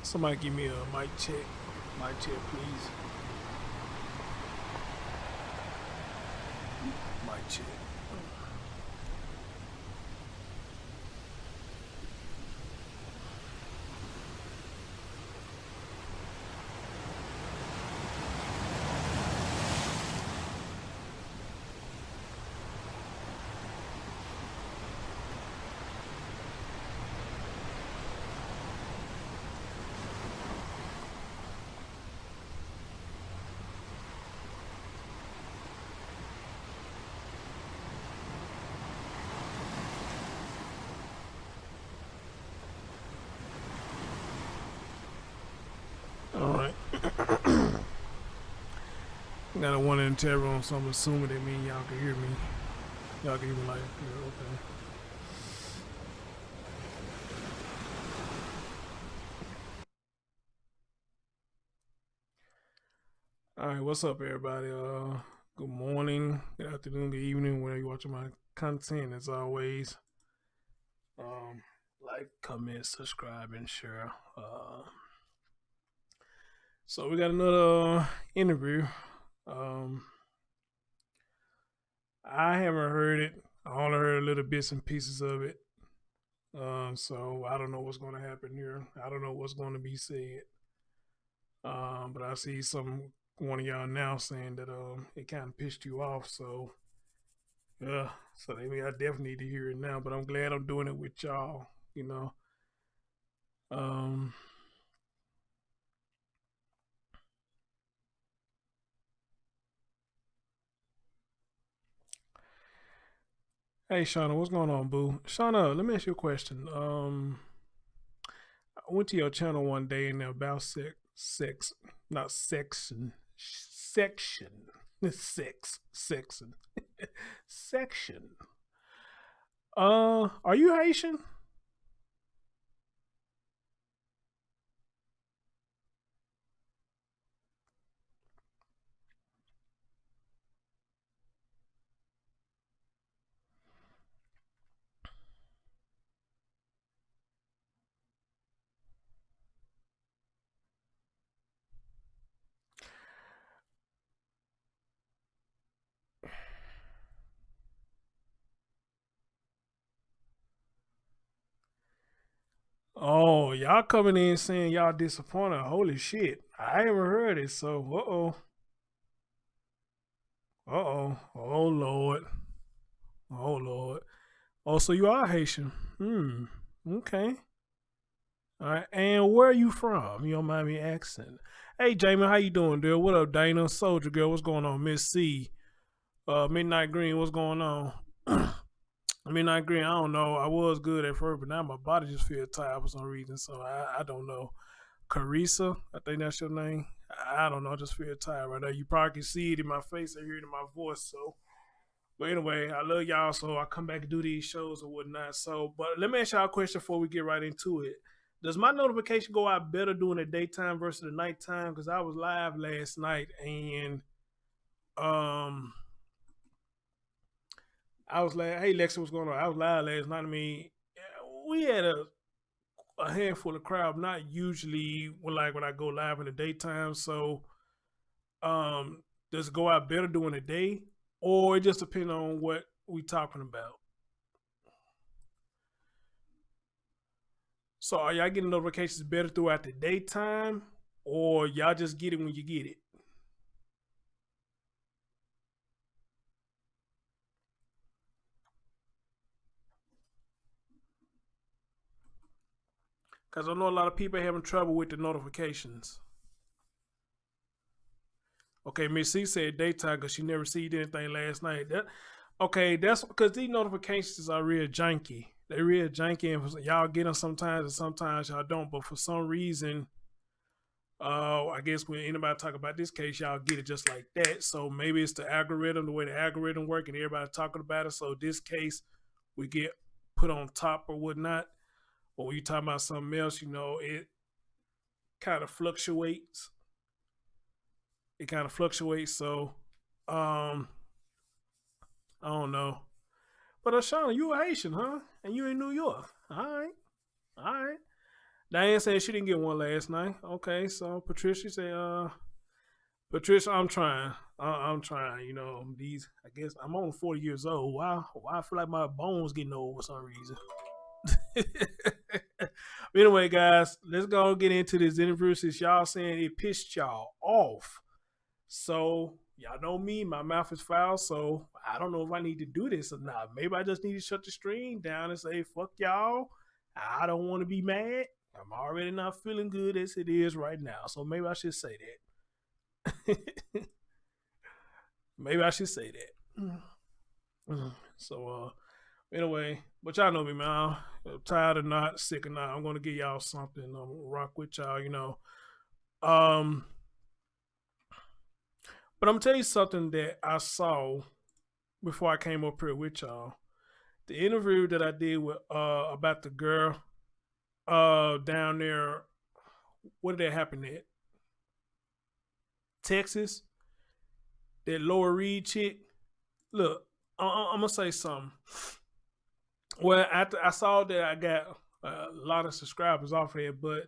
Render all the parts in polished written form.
Somebody give me a mic check. Mic check, please. Mic check. All right. Got a one in the chat room, so I'm assuming that means y'all can hear me. Y'all can hear me like, yeah, okay. All right, what's up, everybody? Good morning, good afternoon, good evening, whenever you're watching my content. As always, like, comment, subscribe, and share. So we got another interview. I haven't heard it. I only heard little bits and pieces of it. So I don't know what's going to happen here. I don't know what's going to be said. But I see one of y'all now saying that it kind of pissed you off. So yeah, so maybe I definitely need to hear it now. But I'm glad I'm doing it with y'all. You know. Um. Hey Shauna, what's going on, boo? Shauna, let me ask you a question. I went to your channel one day and about sex, not section, section, section, section. Are you Haitian? Oh, y'all coming in saying y'all disappointed. Holy shit. I haven't heard it, so oh Lord. Oh Lord. Oh, so you are Haitian. Okay. All right. And where are you from? You don't mind me asking. Hey Jamie, how you doing, dude? What up, Dana? Soldier girl, what's going on? Miss C. Midnight Green, what's going on? Midnight Green, I don't know. I was good at first, but now my body just feels tired for some reason. So I don't know. Carissa, I think that's your name. I don't know. I just feel tired right now. You probably can see it in my face and hear it in my voice. So, but anyway, I love y'all. So I come back and do these shows and whatnot. So, but let me ask y'all a question before we get right into it. Does my notification go out better during the daytime versus the nighttime? Because I was live last night and um I was like, hey Lexi, what's going on? I was live last night. I mean, we had a handful of crowd, not usually when I go live in the daytime. So does it go out better during the day? Or it just depends on what we talking about. So are y'all getting notifications better throughout the daytime? Or y'all just get it when you get it? Because I know a lot of people having trouble with the notifications. Okay, Miss C said daytime because she never received anything last night. Okay, that's because these notifications are real janky. They real janky, and y'all get them sometimes, and sometimes y'all don't. But for some reason, I guess when anybody talk about this case, y'all get it just like that. So maybe it's the algorithm, the way the algorithm work, and everybody talking about it. So this case, we get put on top or whatnot. But when you talk about something else, it kind of fluctuates. It kind of fluctuates. So, um, I don't know. But Ashana, you a Haitian, huh? And you in New York. All right. All right. Diane said she didn't get one last night. Okay, so Patricia said, Patricia, I'm trying. I'm trying. You know, I guess I'm only 40 years old. Why I feel like my bones getting old for some reason. But anyway, guys, let's go get into this interview since y'all saying it pissed y'all off. So y'all know me, my mouth is foul, so I don't know if I need to do this or not. Maybe I just need to shut the stream down and say, fuck y'all. I don't want to be mad. I'm already not feeling good as it is right now. So maybe I should say that. Maybe I should say that. So anyway, but y'all know me, man. I'm tired or not, sick or not, I'm gonna give y'all something. I'm gonna rock with y'all, you know. But I'm gonna tell you something that I saw before I came up here with y'all. The interview that I did with about the girl down there, what did that happen at? Texas? That Laura Reed chick. Look, I'm gonna say something. Well, after I saw that I got a lot of subscribers off of it, but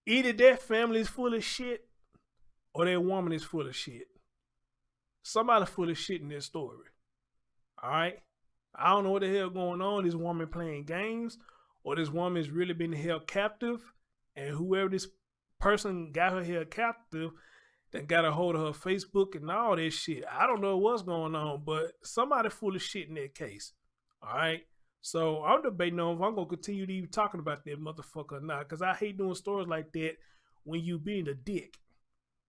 either that family is full of shit or that woman is full of shit. Somebody full of shit in this story. All right? I don't know what the hell going on. This woman playing games, or this woman has really been held captive, and whoever this person got her held captive, that got a hold of her Facebook and all this shit. I don't know what's going on, but somebody full of shit in that case. All right? So I'm debating on if I'm gonna continue to even talking about that motherfucker or not, because I hate doing stories like that when you being a dick.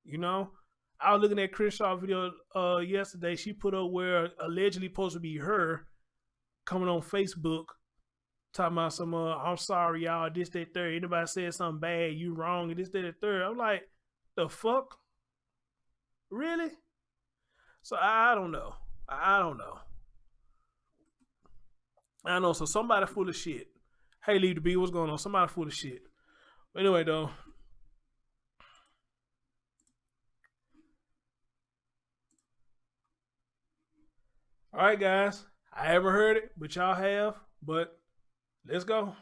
You know? I was looking at Chris Shaw video yesterday. She put up where allegedly supposed to be her coming on Facebook talking about some I'm sorry y'all, this, that, third. Anybody said something bad, you wrong, and this, that, and third. I'm like, the fuck? Really? So I don't know. I don't know. I know. So somebody full of shit. Hey, Leave the B, what's going on? Somebody full of shit. But anyway, though. All right, guys. I haven't heard it, but y'all have. But let's go.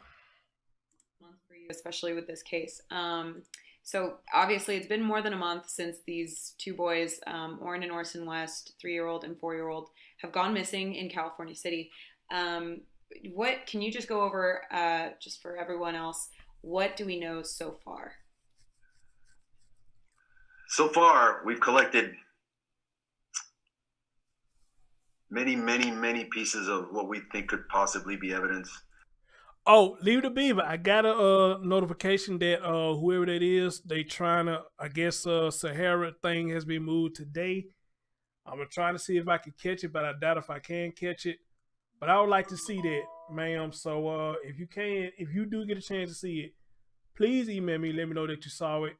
Month for you, especially with this case. So obviously, it's been more than a month since these two boys, Orrin and Orson West, 3-year-old and 4-year-old, have gone missing in California City. What can you just go over, just for everyone else? What do we know so far? So far, we've collected many pieces of what we think could possibly be evidence. Oh, Leave the Beaver. I got a notification that whoever that is, they trying to, I guess Sahara thing has been moved today. I'm gonna try to see if I can catch it, but I doubt if I can catch it. But I would like to see that, ma'am. So if you do get a chance to see it, please email me, let me know that you saw it.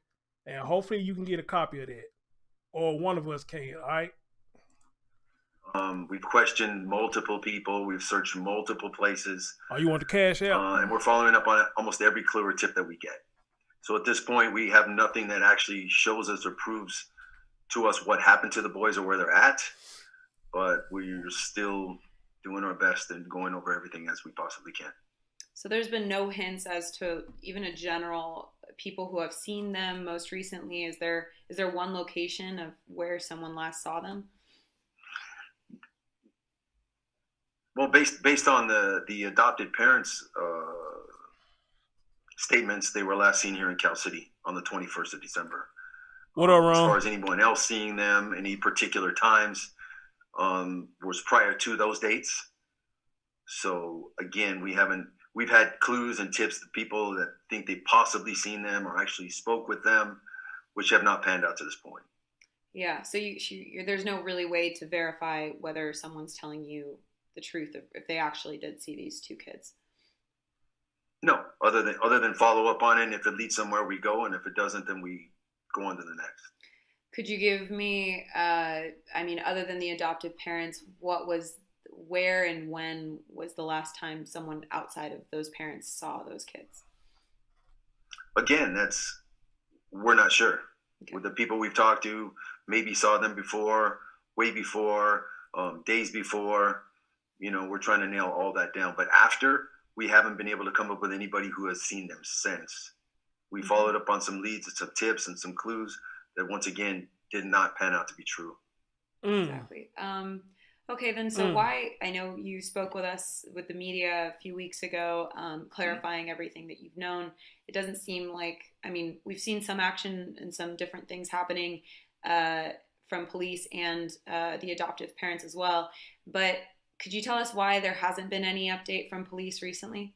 And hopefully you can get a copy of that. Or one of us can, all right? We've questioned multiple people. We've searched multiple places. Oh, you want the cash out? And we're following up on almost every clue or tip that we get. So at this point, we have nothing that actually shows us or proves to us what happened to the boys or where they're at. But we're still doing our best and going over everything as we possibly can. So there's been no hints as to even a general people who have seen them most recently. Is there one location of where someone last saw them? Well, based on the adopted parents' statements, they were last seen here in Cal City on the 21st of December. What are wrong? As far as anyone else seeing them, any particular times, was prior to those dates. So again, we've had clues and tips to people that think they possibly seen them or actually spoke with them, which have not panned out to this point. Yeah. So there's no really way to verify whether someone's telling you the truth if they actually did see these two kids. No, other than follow up on it, and if it leads somewhere, we go, and if it doesn't, then we go on to the next. Could you give me, other than the adoptive parents, where and when was the last time someone outside of those parents saw those kids? Again, we're not sure. Okay. With the people we've talked to, maybe saw them before, way before, days before. We're trying to nail all that down. But after, we haven't been able to come up with anybody who has seen them since. We followed up on some leads and some tips and some clues that once again did not pan out to be true. Exactly. Okay, then, so why, I know you spoke with us with the media a few weeks ago, clarifying everything that you've known. It doesn't seem like, I mean, we've seen some action and some different things happening from police and the adoptive parents as well. But could you tell us why there hasn't been any update from police recently?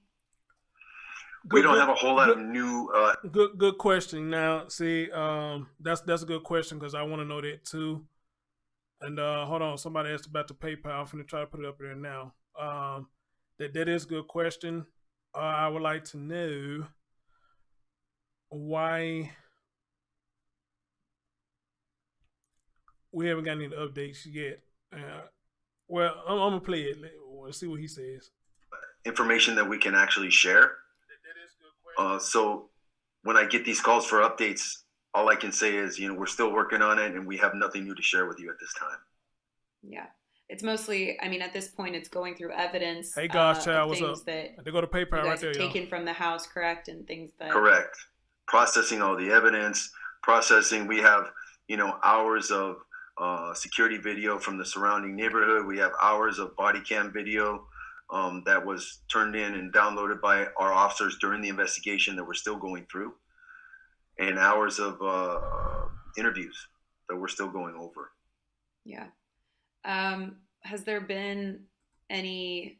We don't have a whole lot of new. Good question. Now, see, that's a good question because I want to know that too. And hold on, somebody asked about the PayPal. I'm gonna try to put it up there now. That is a good question. I would like to know why we haven't got any updates yet. Well, I'm gonna play it. Let's see what he says. Information that we can actually share. So when I get these calls for updates, all I can say is, we're still working on it and we have nothing new to share with you at this time. Yeah. It's mostly, I mean, at this point, it's going through evidence. Hey, gosh, child, what's up? That they go to PayPal right there, taken from the house, correct? And things that. Correct. Processing all the evidence, we have, hours of security video from the surrounding neighborhood. We have hours of body cam video that was turned in and downloaded by our officers during the investigation that we're still going through, and hours of interviews that we're still going over. Yeah. Has there been any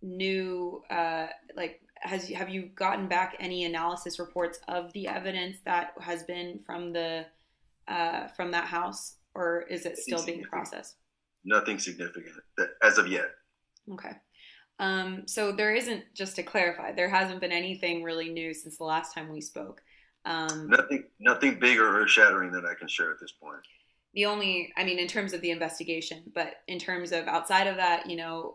new, have you gotten back any analysis reports of the evidence that has been from from that house, or is it still being processed? Nothing significant as of yet. Okay. So there isn't, just to clarify, there hasn't been anything really new since the last time we spoke. Nothing big or earth-shattering that I can share at this point. The only, I mean, in terms of the investigation, but in terms of outside of that,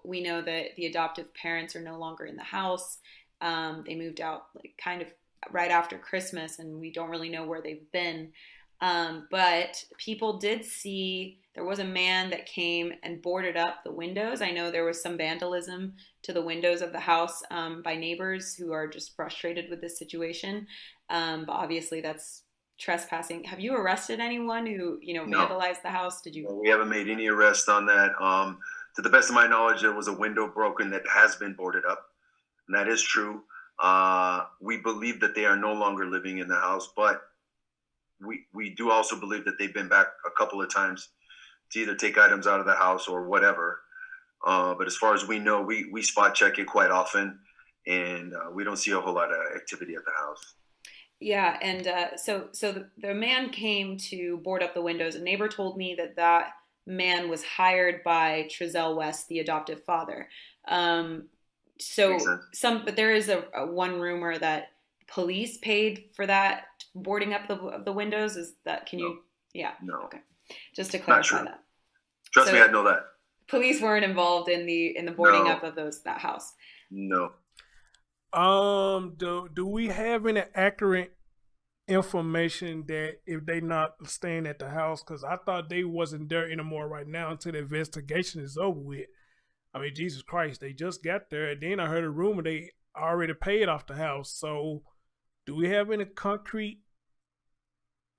we know that the adoptive parents are no longer in the house. They moved out kind of right after Christmas, and we don't really know where they've been. But people did see there was a man that came and boarded up the windows. I know there was some vandalism to the windows of the house by neighbors who are just frustrated with this situation. But obviously that's trespassing. Have you arrested anyone who, vandalized the house? Did you? No, we haven't made any arrests on that. To the best of my knowledge, there was a window broken that has been boarded up, and that is true. We believe that they are no longer living in the house, but we do also believe that they've been back a couple of times to either take items out of the house or whatever. But as far as we know, we spot check it quite often, and we don't see a whole lot of activity at the house. Yeah, and so the man came to board up the windows. A neighbor told me that man was hired by Trezell West, the adoptive father. But there is a one rumor that police paid for that boarding up the windows. Is that, can you? Yeah. No. Okay. Just to clarify that. Trust me, I know that. Police weren't involved in the boarding up of that house. No. Do we have any accurate information that if they not staying at the house? Because I thought they wasn't there anymore right now until the investigation is over with. I mean, Jesus Christ, they just got there, and then I heard a rumor they already paid off the house. So, do we have any concrete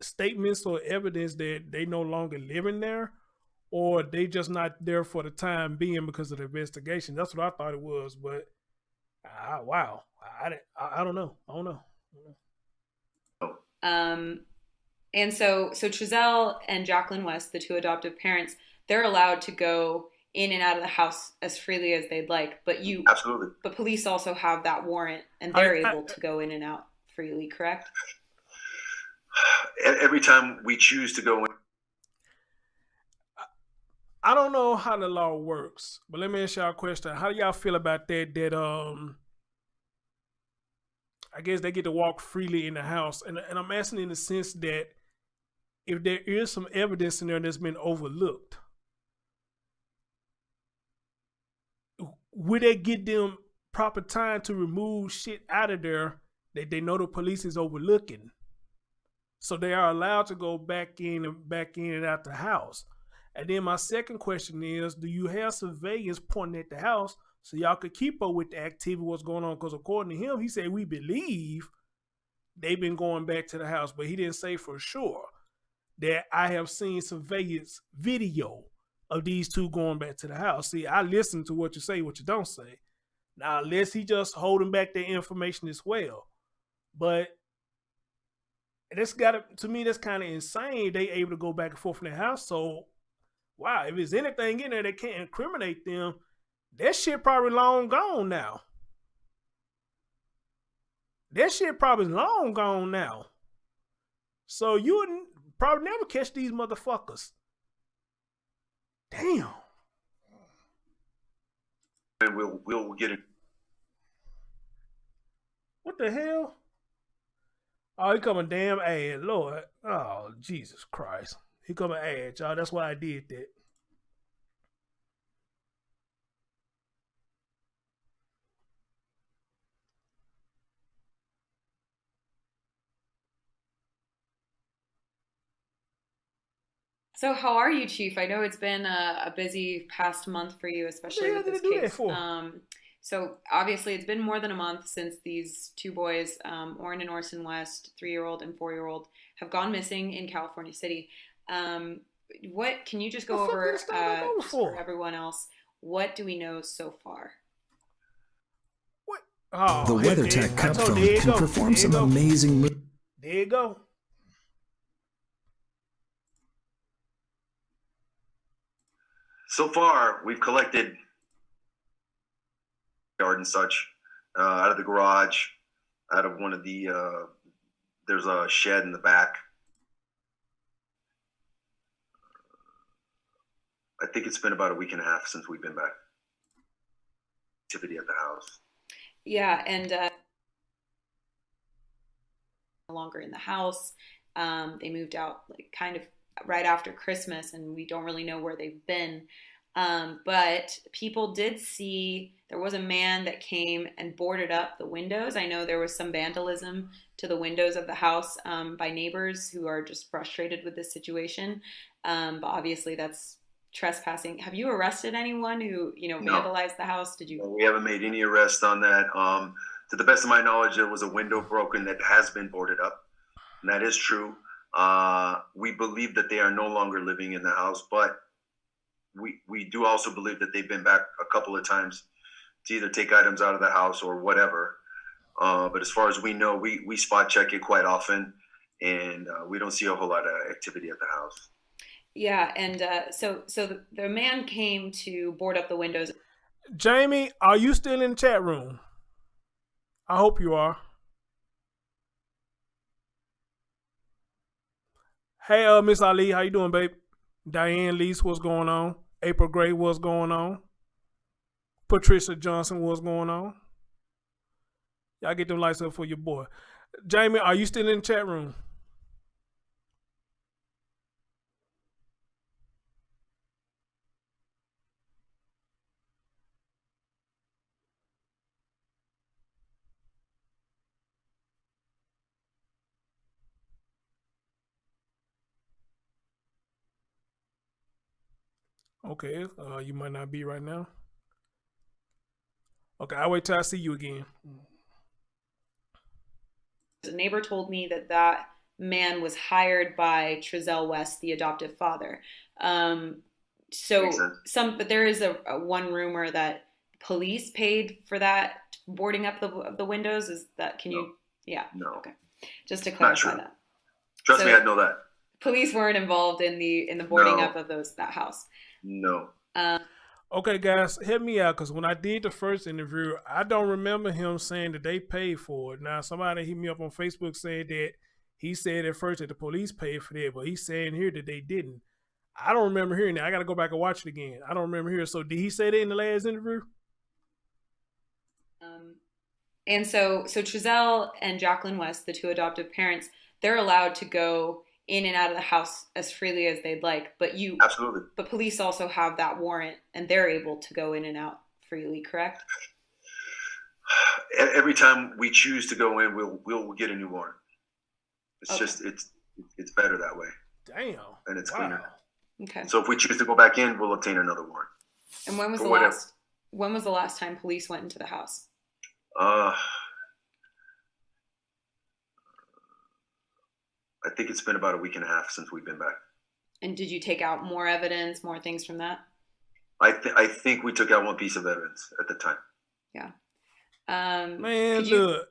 statements or evidence that they no longer living there, or they just not there for the time being because of the investigation? That's what I thought it was, but. Wow. I don't know. And so Trezell and Jacqueline West, the two adoptive parents, they're allowed to go in and out of the house as freely as they'd like. But absolutely. But police also have that warrant, and they're able to go in and out freely, correct? Every time we choose to go in. I don't know how the law works, but let me ask y'all a question. How do y'all feel about that I guess they get to walk freely in the house? And I'm asking in the sense that if there is some evidence in there that's been overlooked, would they get them proper time to remove shit out of there that they know the police is overlooking? So they are allowed to go back in and out the house. And then my second question is, do you have surveillance pointing at the house so y'all could keep up with the activity, what's going on. Because according to him, he said we believe they've been going back to the house, but he didn't say for sure that I have seen surveillance video of these two going back to the house. See, I listen to what you say, what you don't say. Now, unless he just holding back their information as well. But that's to me, that's kind of insane. They able to go back and forth in the house. So, wow, if there's anything in there that can't incriminate them, that shit probably long gone now. That shit probably long gone now. So you would probably never catch these motherfuckers. Damn. And we'll get it. What the hell? Oh, he coming damn ad, Lord. Oh, Jesus Christ. He coming ad, y'all. That's why I did that. So how are you, Chief? I know it's been a busy past month for you, especially with this case. So obviously it's been more than a month since these two boys, Orrin and Orson West, 3-year-old and 4-year-old, have gone missing in California City. What can you just go over for everyone else? What do we know so far? What? Oh, the WeatherTech Cup phone can perform some amazing moves. There you go. So far, we've collected yard and such out of the garage, out of one of the there's a shed in the back. I think it's been about a week and a half since we've been back. Activity at the house. Yeah, and no longer in the house. They moved out like kind of right after Christmas, and we don't really know where they've been. But people did see there was a man that came and boarded up the windows. I know there was some vandalism to the windows of the house by neighbors who are just frustrated with this situation. But obviously that's trespassing. Have you arrested anyone who, vandalized the house? Did you? No, we haven't made any arrests on that. To the best of my knowledge, there was a window broken that has been boarded up, and that is true. We believe that they are no longer living in the house, but we do also believe that they've been back a couple of times to either take items out of the house or whatever. But as far as we know, we spot check it quite often, and we don't see a whole lot of activity at the house. Yeah, and so the man came to board up the windows. Jamie, are you still in the chat room? I hope you are. Hey, Miss Ali, how you doing, babe? Diane Lease, what's going on? April Gray, what's going on? Patricia Johnson, what's going on? Y'all get them lights up for your boy. Jamie, are you still in the chat room? Okay, you might not be right now. Okay, I'll wait till I see you again. A neighbor told me that man was hired by Trezell West, the adoptive father. But there is a one rumor that police paid for that boarding up the windows. Is that, can you? Yeah. No. Okay. Just to clarify that. Trust me, I know that. Police weren't involved in the boarding up of that house. No. Okay, guys, hit me out, because when I did the first interview, I don't remember him saying that they paid for it. Now, somebody hit me up on Facebook saying that he said at first that the police paid for that, but he's saying here that they didn't. I don't remember hearing that. I got to go back and watch it again. I don't remember hearing. So did he say that in the last interview? And so Trezell and Jacqueline West, the two adoptive parents, they're allowed to go in and out of the house as freely as they'd like, absolutely. But police also have that warrant, and they're able to go in and out freely, correct? Every time we choose to go in, we'll get a new warrant. It's okay. Just it's better that way. Damn. And it's cleaner. Okay. So if we choose to go back in, we'll obtain another warrant. And when was the last When was the last time police went into the house? I think it's been about a week and a half since we've been back. And did you take out more evidence, more things from that? I think we took out one piece of evidence at the time. Yeah. Man, look.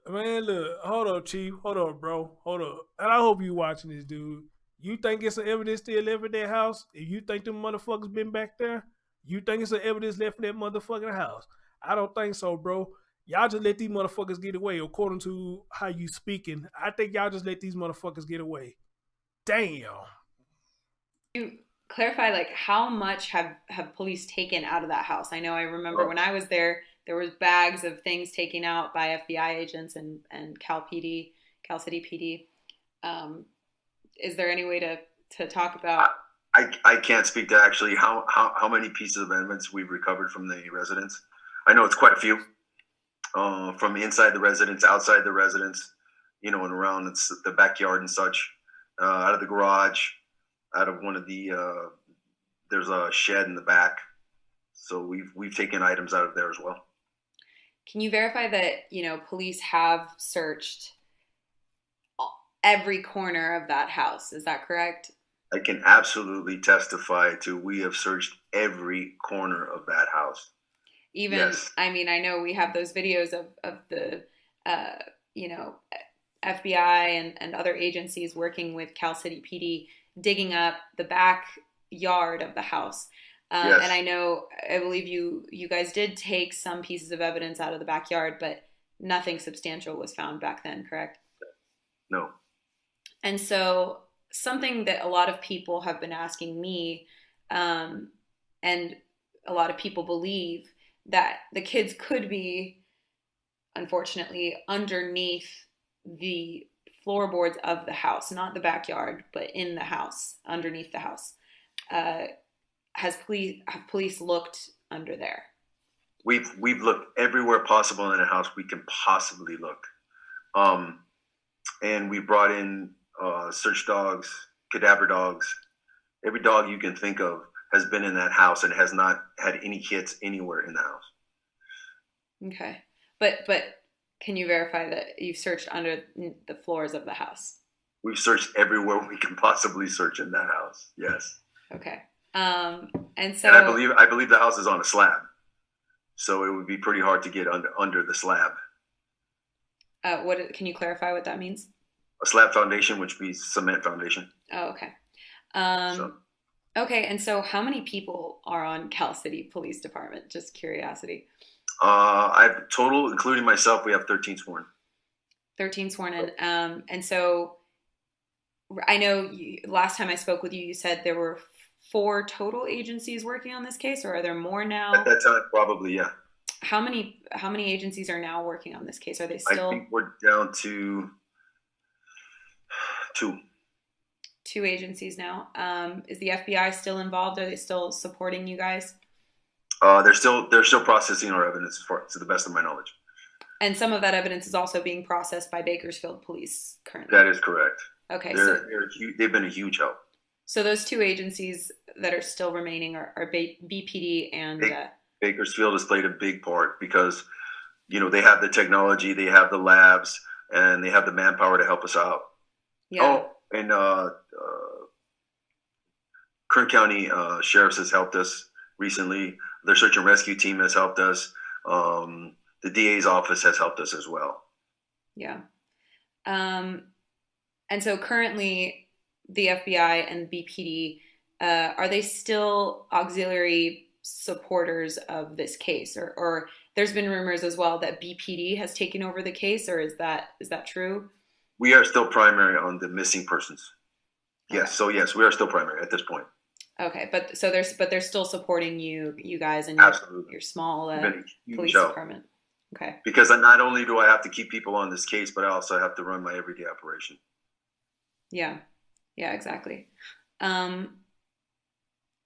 Hold up, Chief. Hold up, bro. Hold up. And I hope you watching this, dude. You think it's an evidence still left in that house? If you think them motherfuckers been back there, you think it's an evidence left in that motherfucking house? I don't think so, bro. Y'all just let these motherfuckers get away, according to how you speaking. I think y'all just let these motherfuckers get away. Damn. You clarify, like, how much have police taken out of that house? I know I remember when I was there was bags of things taken out by FBI agents and Cal City PD. Is there any way to talk about? I can't speak to actually how many pieces of evidence we've recovered from the residence. I know it's quite a few. From inside the residence, outside the residence, and around the backyard and such, out of the garage, out of one of the, there's a shed in the back. So we've taken items out of there as well. Can you verify that, police have searched every corner of that house? Is that correct? I can absolutely testify to we have searched every corner of that house. Even, yes. I mean, I know we have those videos of the, FBI and other agencies working with Cal City PD digging up the backyard of the house. Yes. And I believe you guys did take some pieces of evidence out of the backyard, but nothing substantial was found back then, correct? No. And so something that a lot of people have been asking me, and a lot of people believe, that the kids could be, unfortunately, underneath the floorboards of the house, not the backyard, but in the house, underneath the house. Have police looked under there? We've looked everywhere possible in the house we can possibly look, and we brought in search dogs, cadaver dogs. Every dog you can think of has been in that house and has not had any hits anywhere in the house. Okay. But can you verify that you've searched under the floors of the house? We've searched everywhere we can possibly search in that house. Yes. Okay. And I believe the house is on a slab. So it would be pretty hard to get under the slab. Can you clarify what that means? A slab foundation, which means cement foundation. Oh, okay. Okay, and so how many people are on Cal City Police Department? Just curiosity. I've total, including myself, we have 13 sworn. 13 sworn in. And so I know last time I spoke with you, you said there were 4 total agencies working on this case, or are there more now? At that time, probably, yeah. How many agencies are now working on this case? Are they still? I think we're down to 2. 2 agencies now. Is the FBI still involved? Are they still supporting you guys? They're still processing our evidence, to the best of my knowledge. And some of that evidence is also being processed by Bakersfield Police currently. That is correct. Okay, they've been a huge help. So those 2 agencies that are still remaining are BPD and Bakersfield has played a big part because, they have the technology, they have the labs, and they have the manpower to help us out. Yeah. Oh, and Kern County Sheriff's has helped us recently. Their search and rescue team has helped us. The DA's office has helped us as well. Yeah. And so currently the FBI and BPD, are they still auxiliary supporters of this case? Or there's been rumors as well that BPD has taken over the case, or is that true? We are still primary on the missing persons. Yes. Okay. So yes, we are still primary at this point. Okay. But they're still supporting you guys and your small police department. Okay. Because not only do I have to keep people on this case, but I also have to run my everyday operation. Yeah. Yeah, exactly.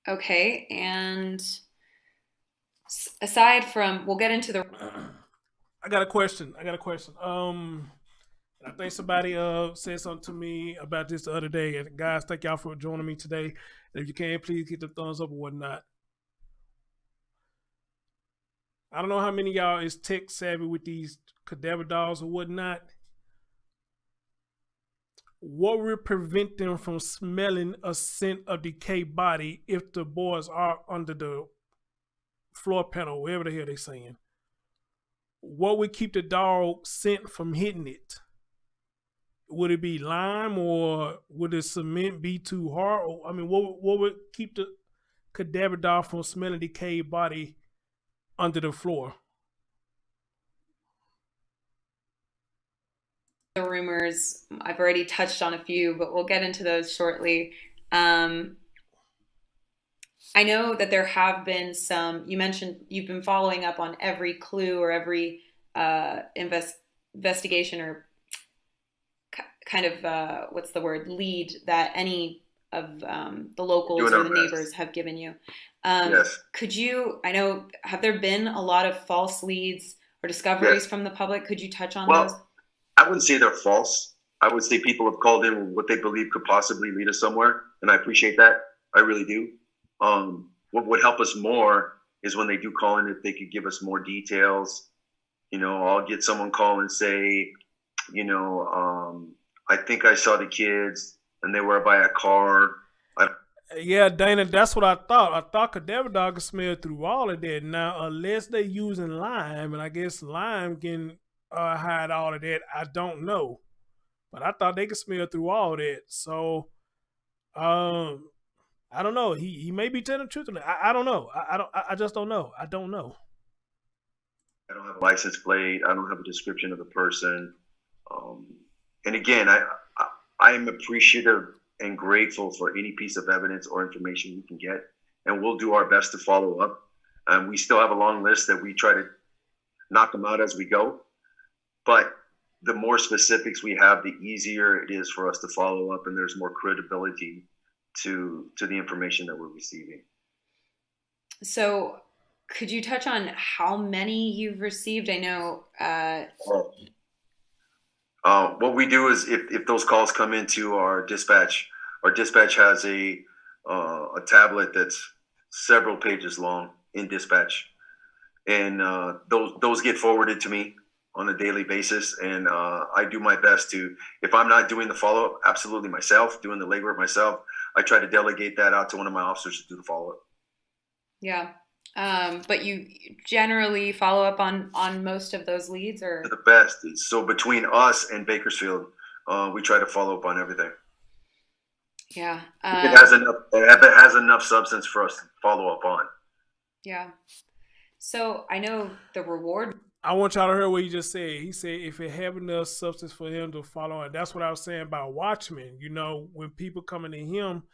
Okay. And aside from, we'll get into the. I got a question. I think somebody said something to me about this the other day. And guys, thank y'all for joining me today. And if you can, please hit the thumbs up or whatnot. I don't know how many of y'all is tech savvy with these cadaver dogs or whatnot. What would prevent them from smelling a scent of decayed body if the boys are under the floor panel, wherever the hell they saying? What would keep the dog scent from hitting it? Would it be lime or would the cement be too hard? I mean, what would keep the cadaver dog from smelling decayed body under the floor? The rumors, I've already touched on a few, but we'll get into those shortly. I know that there have been some, you mentioned you've been following up on every clue or every investigation or kind of, what's the word, lead that any of the locals or the neighbors have given you. Yes. Could you, I know, have there been a lot of false leads or discoveries from the public? Could you touch on those? I wouldn't say they're false. I would say people have called in what they believe could possibly lead us somewhere, and I appreciate that. I really do. What would help us more is when they do call in, if they could give us more details. You know, I'll get someone call and say, you know, I think I saw the kids and they were by a car. Yeah, Dana, that's what I thought. I thought cadaver dog could smell through all of that. Now, unless they're using lime, and I guess lime can hide all of that, I don't know. But I thought they could smell through all that. So, I don't know. He may be telling the truth. I don't know. I just don't know. I don't know. I don't have a license plate. I don't have a description of the person. And again, I am appreciative and grateful for any piece of evidence or information we can get, and we'll do our best to follow up. We still have a long list that we try to knock them out as we go, but the more specifics we have, the easier it is for us to follow up, and there's more credibility to the information that we're receiving. So could you touch on how many you've received? I know what we do is if those calls come into our dispatch has a tablet that's several pages long in dispatch, and those get forwarded to me on a daily basis, and I do my best to, if I'm not doing the follow-up absolutely myself, doing the legwork myself, I try to delegate that out to one of my officers to do the follow-up. Yeah. But you generally follow up on most of those leads, or the best. So between us and Bakersfield, we try to follow up on everything. Yeah. If it has enough substance for us to follow up on. Yeah. So I know the reward. I want y'all to hear what he just said. He said if it have enough substance for him to follow on. That's what I was saying about Watchmen. You know, when people coming to him,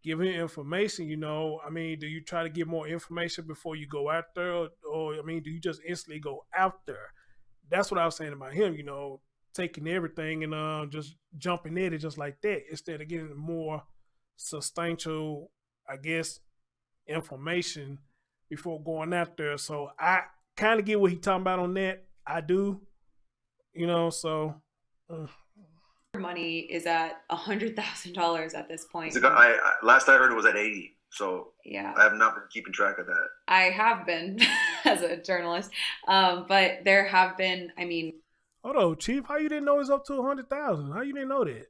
give him information, you know, I mean, do you try to get more information before you go out there? Or I mean, do you just instantly go out there? That's what I was saying about him, you know, taking everything and just jumping in it just like that instead of getting more substantial, I guess, information before going out there. So I kind of get what he's talking about on that. I do, you know, so... money is at $100,000 at this point. Last I heard it was at 80. So yeah, I have not been keeping track of that. I have been as a journalist, but there have been. I mean, hold on, Chief. How you didn't know it's up to 100,000? How you didn't know that?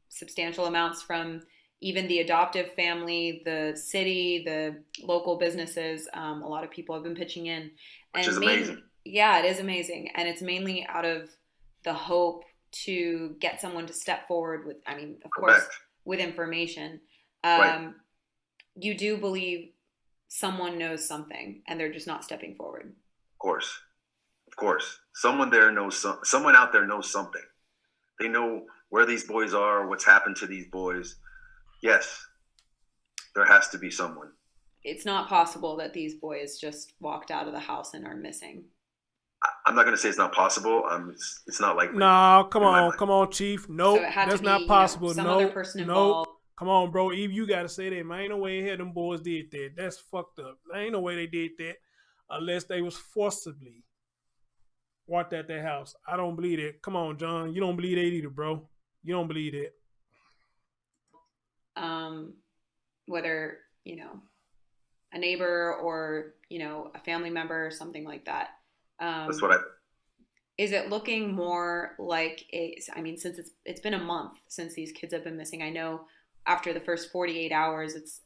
Substantial amounts from even the adoptive family, the city, the local businesses. A lot of people have been pitching in, which is amazing. Yeah, it is amazing, and it's mainly out of the hope to get someone to step forward with, I mean, of course, with information. Right. You do believe someone knows something and they're just not stepping forward. Of course. Someone out there knows something. They know where these boys are, what's happened to these boys. Yes, there has to be someone. It's not possible that these boys just walked out of the house and are missing. I'm not going to say it's not possible. It's not like no. Come on, Chief. Nope, so that's not possible. You know, some other person involved. Come on, bro. Even you got to say that, man. Ain't no way in hell them boys did that. That's fucked up. There ain't no way they did that unless they was forcibly walked at their house. I don't believe that. Come on, John. You don't believe that either, bro. You don't believe that. Whether, you know, a neighbor or, a family member or something like that. That's what I. Is it looking more like since it's been a month since these kids have been missing? I know after the first 48 hours, it's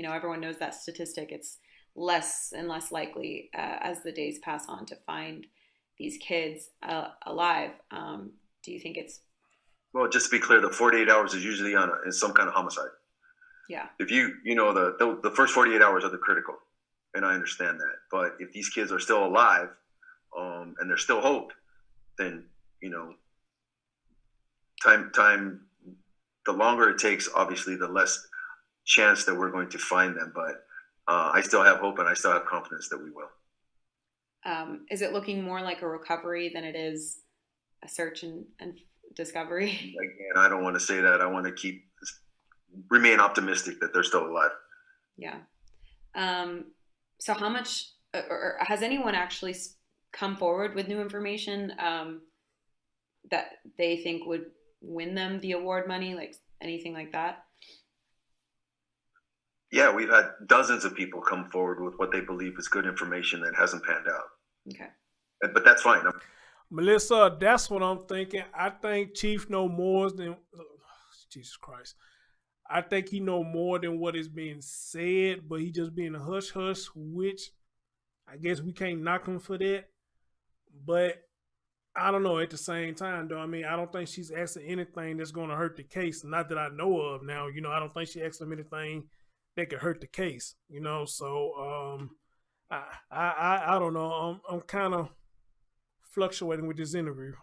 everyone knows that statistic. It's less and less likely as the days pass on to find these kids alive. Do you think it's? Well, just to be clear, the 48 hours is usually is some kind of homicide. Yeah. If the first 48 hours are the critical, and I understand that. But if these kids are still alive, and there's still hope, then time. The longer it takes, obviously, the less chance that we're going to find them. But I still have hope, and I still have confidence that we will. Is it looking more like a recovery than it is a search and discovery? Again, I don't want to say that. I want to remain optimistic that they're still alive. Yeah. So how much, or has anyone actually come forward with new information that they think would win them the award money, like anything like that? Yeah, we've had dozens of people come forward with what they believe is good information that hasn't panned out. Okay. But that's fine. Melissa, that's what I'm thinking. I think Chief know more than Jesus Christ. I think he know more than what is being said, but he just being a hush hush, which I guess we can't knock him for that. But I don't know. At the same time, though, I mean, I don't think she's asking anything that's going to hurt the case. Not that I know of now. I don't think she asked him anything that could hurt the case. So I don't know. I'm kind of fluctuating with this interview.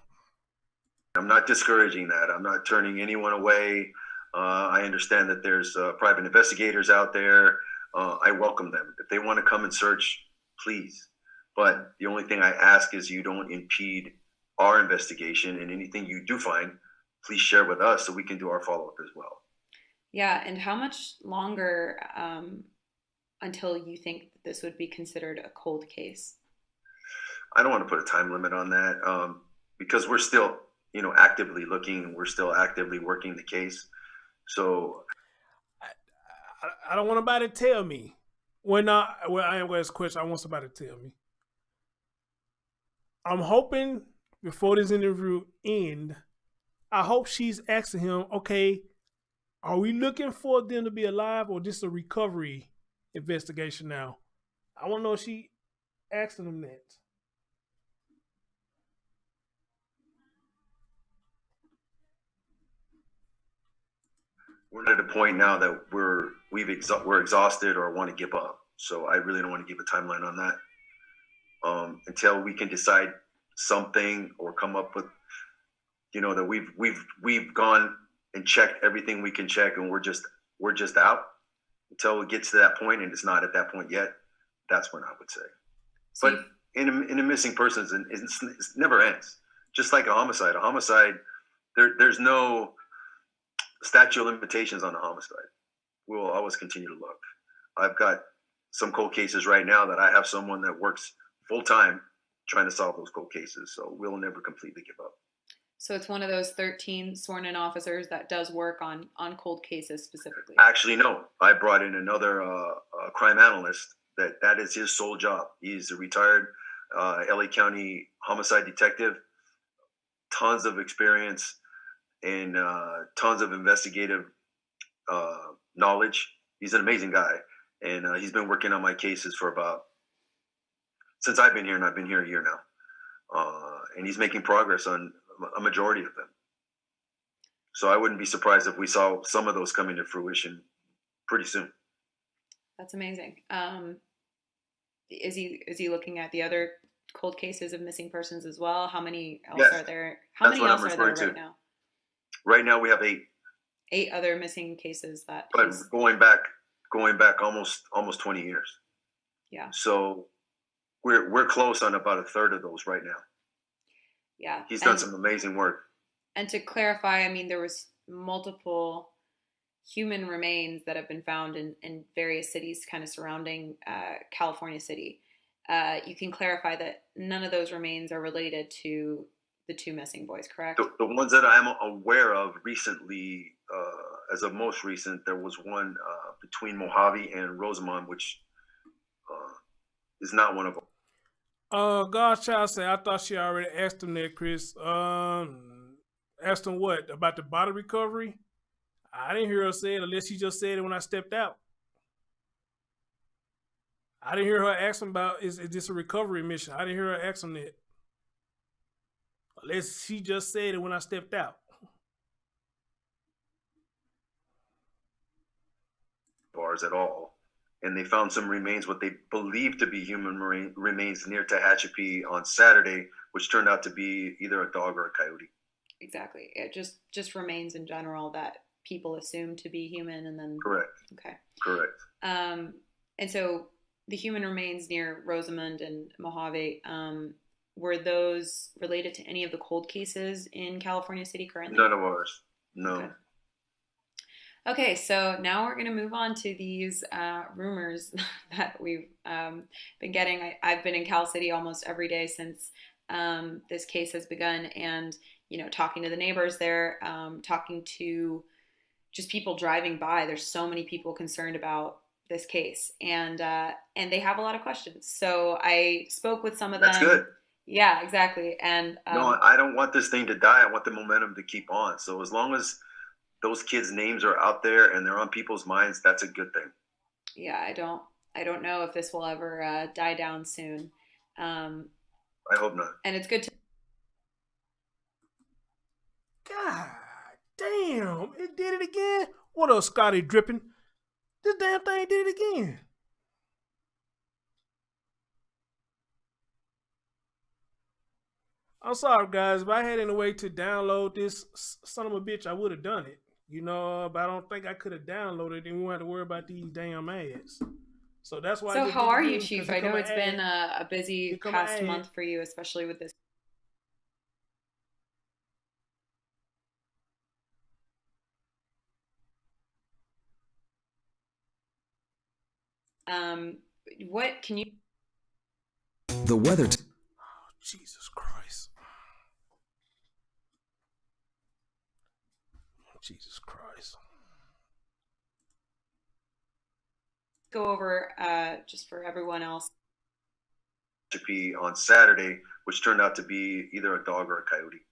I'm not discouraging that. I'm not turning anyone away. I understand that there's private investigators out there. I welcome them. If they want to come and search, please. But the only thing I ask is you don't impede our investigation, and anything you do find, please share with us so we can do our follow-up as well. Yeah, and how much longer until you think that this would be considered a cold case? I don't want to put a time limit on that because we're still, actively looking. We're still actively working the case. So I don't want nobody to tell me. I am going to ask a question. I want somebody to tell me. I'm hoping before this interview ends, I hope she's asking him, okay, are we looking for them to be alive or just a recovery investigation now? I want to know if she asking him that. We're at a point now that we're exhausted or want to give up. So I really don't want to give a timeline on that until we can decide something or come up with, that we've gone and checked everything we can check, and we're just out until it gets to that point, and it's not at that point yet. That's when I would say. So but in a missing persons, it never ends. Just like a homicide. A homicide, there's no statute of limitations on a homicide. We'll always continue to look. I've got some cold cases right now that I have someone that works full time trying to solve those cold cases. So we'll never completely give up. So it's one of those 13 sworn in officers that does work on cold cases specifically. Actually, no. I brought in another crime analyst that is his sole job. He's a retired LA County homicide detective, tons of experience and tons of investigative knowledge. He's an amazing guy. And he's been working on my cases since I've been here, and I've been here a year now. And he's making progress on a majority of them. So I wouldn't be surprised if we saw some of those coming to fruition pretty soon. That's amazing. Is he looking at the other cold cases of missing persons as well? How many else are there? How many else are there right now? Right now we have 8. 8 other missing cases that. But going back almost 20 years. Yeah. So we're close on about a third of those right now. Yeah. He's done some amazing work. And to clarify, I mean, there was multiple human remains that have been found in various cities kind of surrounding California City. You can clarify that none of those remains are related to the 2 missing boys, correct? The ones that I'm aware of recently, as of most recent, there was one between Mojave and Rosamond, which is not one of them. Godchild said, I thought she already asked him that, Chris. Asked him what? About the body recovery? I didn't hear her say it unless she just said it when I stepped out. I didn't hear her ask him about, is this a recovery mission? I didn't hear her ask him that. Unless she just said it when I stepped out. Bars at all. And they found some remains, what they believe to be human remains near Tehachapi on Saturday, which turned out to be either a dog or a coyote. Exactly. It just remains in general that people assume to be human, and then correct. Okay. Correct. And so the human remains near Rosamond and Mojave, were those related to any of the cold cases in California City currently? None of ours. No. Okay, so now we're going to move on to these rumors that we've been getting. I've been in Cal City almost every day since this case has begun, and talking to the neighbors there, talking to just people driving by. There's so many people concerned about this case, and they have a lot of questions. So I spoke with some of them. That's good. Yeah, exactly. And no, I don't want this thing to die. I want the momentum to keep on. So as long as those kids' names are out there and they're on people's minds, that's a good thing. Yeah, I don't know if this will ever die down soon. I hope not. And it's good to. God damn, it did it again. What up, Scotty Dripping? This damn thing did it again. I'm sorry, guys. If I had any way to download this son of a bitch, I would have done it. But I don't think I could have downloaded it, and we won't have to worry about these damn ads. So that's why. So how are you, Chief? I know it's been a busy past month for you, especially with this. What can you? The weather. Oh, Jesus Christ. Jesus Christ. Go over just for everyone else. On Saturday, which turned out to be either a dog or a coyote.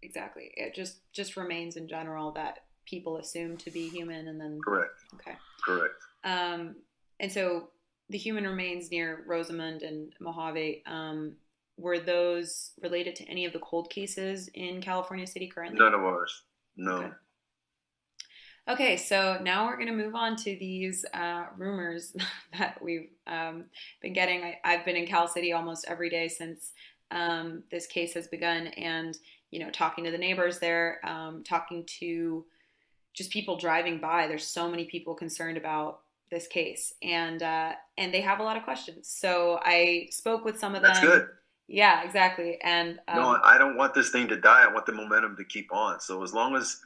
Exactly. It just remains in general that people assume to be human, and then. Correct. Okay. Correct. And so the human remains near Rosamond and Mojave, were those related to any of the cold cases in California City currently? None of ours. No. Okay, so now we're going to move on to these rumors that we've been getting. I've been in Cal City almost every day since this case has begun, and talking to the neighbors there, talking to just people driving by. There's so many people concerned about this case, and they have a lot of questions. So I spoke with some of them. That's good. Yeah, exactly. And no, I don't want this thing to die. I want the momentum to keep on. So as long as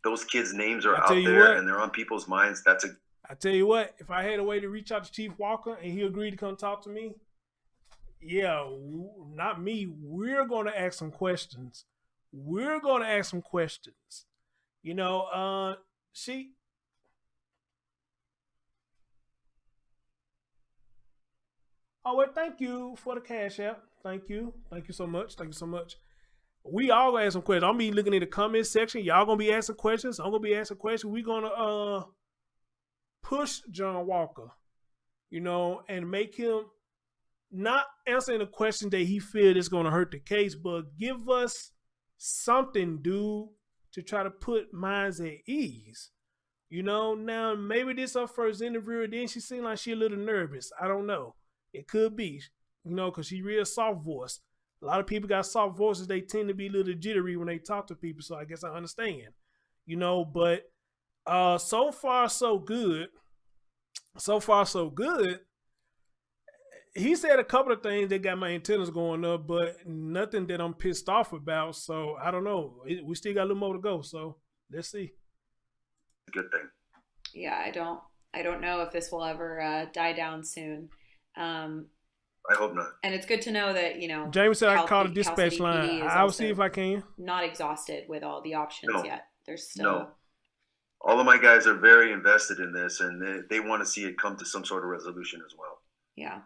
those kids' names are out there and they're on people's minds, that's a. I tell you what, if I had a way to reach out to Chief Walker and he agreed to come talk to me, yeah, not me. We're going to ask some questions. She. Oh, well, thank you for the cash app. Thank you so much. We all gonna ask some questions. I'm be looking in the comment section. Y'all gonna be asking questions. I'm gonna be asking questions. We're gonna push John Walker, and make him not answering the question that he feels is gonna hurt the case, but give us something, dude, to try to put minds at ease. Now maybe this her first interview, and then she seemed like she a little nervous. I don't know. It could be, because she real soft voice. A lot of people got soft voices. They tend to be a little jittery when they talk to people. So I guess I understand, but so far so good. He said a couple of things that got my antennas going up, but nothing that I'm pissed off about. So I don't know. We still got a little more to go. So let's see. Good thing. Yeah, I don't know if this will ever die down soon. I hope not. And it's good to know that, James said I can call the dispatch line. I'll see if I can. Not exhausted with all the options yet. There's still. No. All of my guys are very invested in this, and they want to see it come to some sort of resolution as well. Yeah.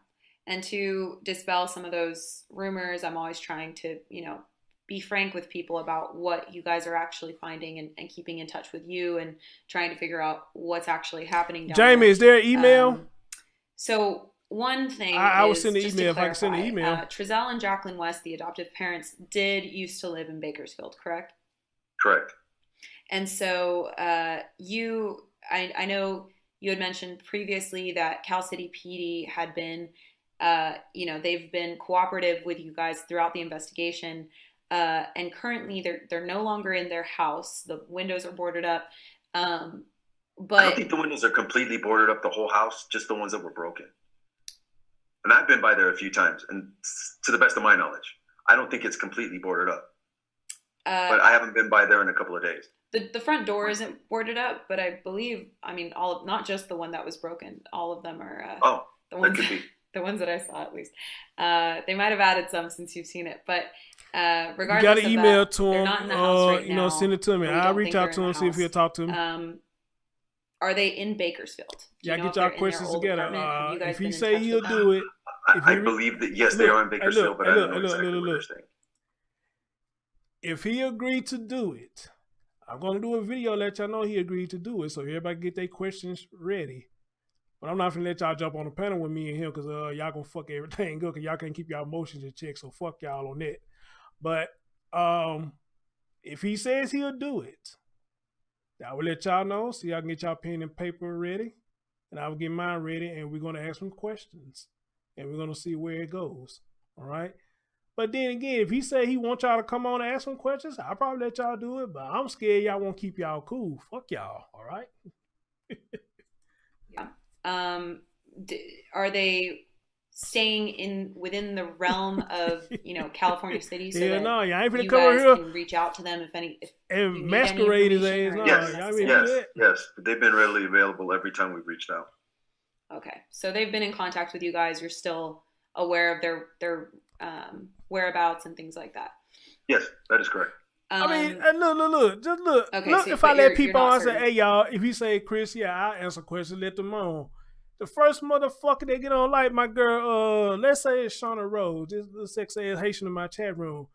And to dispel some of those rumors, I'm always trying to, be frank with people about what you guys are actually finding and keeping in touch with you and trying to figure out what's actually happening down Jamie, there. is there an email? So one thing I will is, send the just email to if I can send the clarify, email. Trezell and Jacqueline West, the adoptive parents, did used to live in Bakersfield, correct? Correct. And so I know you had mentioned previously that Cal City PD had been, they've been cooperative with you guys throughout the investigation. And currently they're no longer in their house. The windows are boarded up. But I don't think the windows are completely boarded up the whole house, just the ones that were broken. And I've been by there a few times, and to the best of my knowledge, I don't think it's completely boarded up. But I haven't been by there in a couple of days. The front door isn't boarded up, but I believe, not just the one that was broken, all of them are the ones that could be. The ones that I saw, at least. They might have added some since you've seen it, but regardless, you got to email that, to him. They're not in the house right now. Send it to me. I'll reach out to him, see if he'll talk to him. Are they in Bakersfield? Yeah, get y'all questions together. If he say he'll do it, I believe that yes, they are in Bakersfield, but I don't know exactly where they're staying. If he agreed to do it, I'm gonna do a video let y'all know he agreed to do it, so everybody get their questions ready. But I'm not gonna let y'all jump on the panel with me and him because y'all gonna fuck everything good because y'all can't keep y'all emotions in check. So fuck y'all on that. But if he says he'll do it, I will let y'all know. So y'all can get y'all pen and paper ready, and I will get mine ready, and we're gonna ask some questions, and we're gonna see where it goes. All right. But then again, if he say he wants y'all to come on and ask some questions, I'll probably let y'all do it. But I'm scared y'all won't keep y'all cool. Fuck y'all. All right. Yeah. Are they staying within the realm of California City? So that no, y'all ain't finna you come over guys here can reach out to them if and masquerade his ass. No, yes. They've been readily available every time we've reached out. Okay, so they've been in contact with you guys. You're still aware of their whereabouts and things like that. Yes, that is correct. Look. Just look. Okay, look, so, if I let people on, I say, certain. hey, y'all, if you say, Chris, yeah, I'll answer questions, let them on. The first motherfucker they get on, like my girl, let's say it's Shauna Rose, this sexy ass Haitian in my chat room.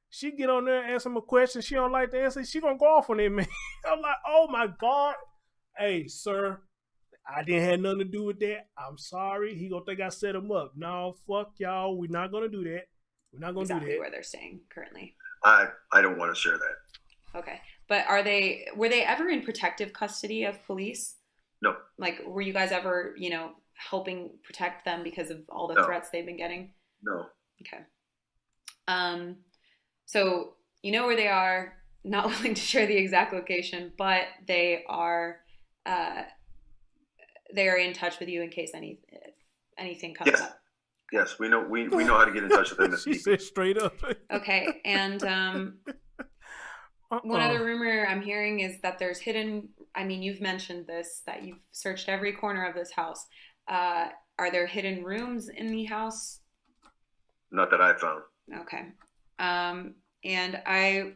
She get on there and answer him a question. She don't like the answer. She gonna go off on it, man. I'm like, oh my God. Hey, sir, I didn't have nothing to do with that. I'm sorry. He gonna think I set him up. No, fuck y'all. We're not gonna do that. We're not gonna do that. Where they're staying currently. I don't want to share that. Okay, but were they ever in protective custody of police? No. Like, were you guys ever, helping protect them because of all the threats they've been getting? No. Okay. So you know where they are. Not willing to share the exact location, but they are in touch with you in case anything comes up. Yes, we know how to get in touch with them. She said straight up. Okay, and one other rumor I'm hearing is that there's hidden. I mean, you've mentioned this, that you've searched every corner of this house. Are there hidden rooms in the house? Not that I found. Okay, and I've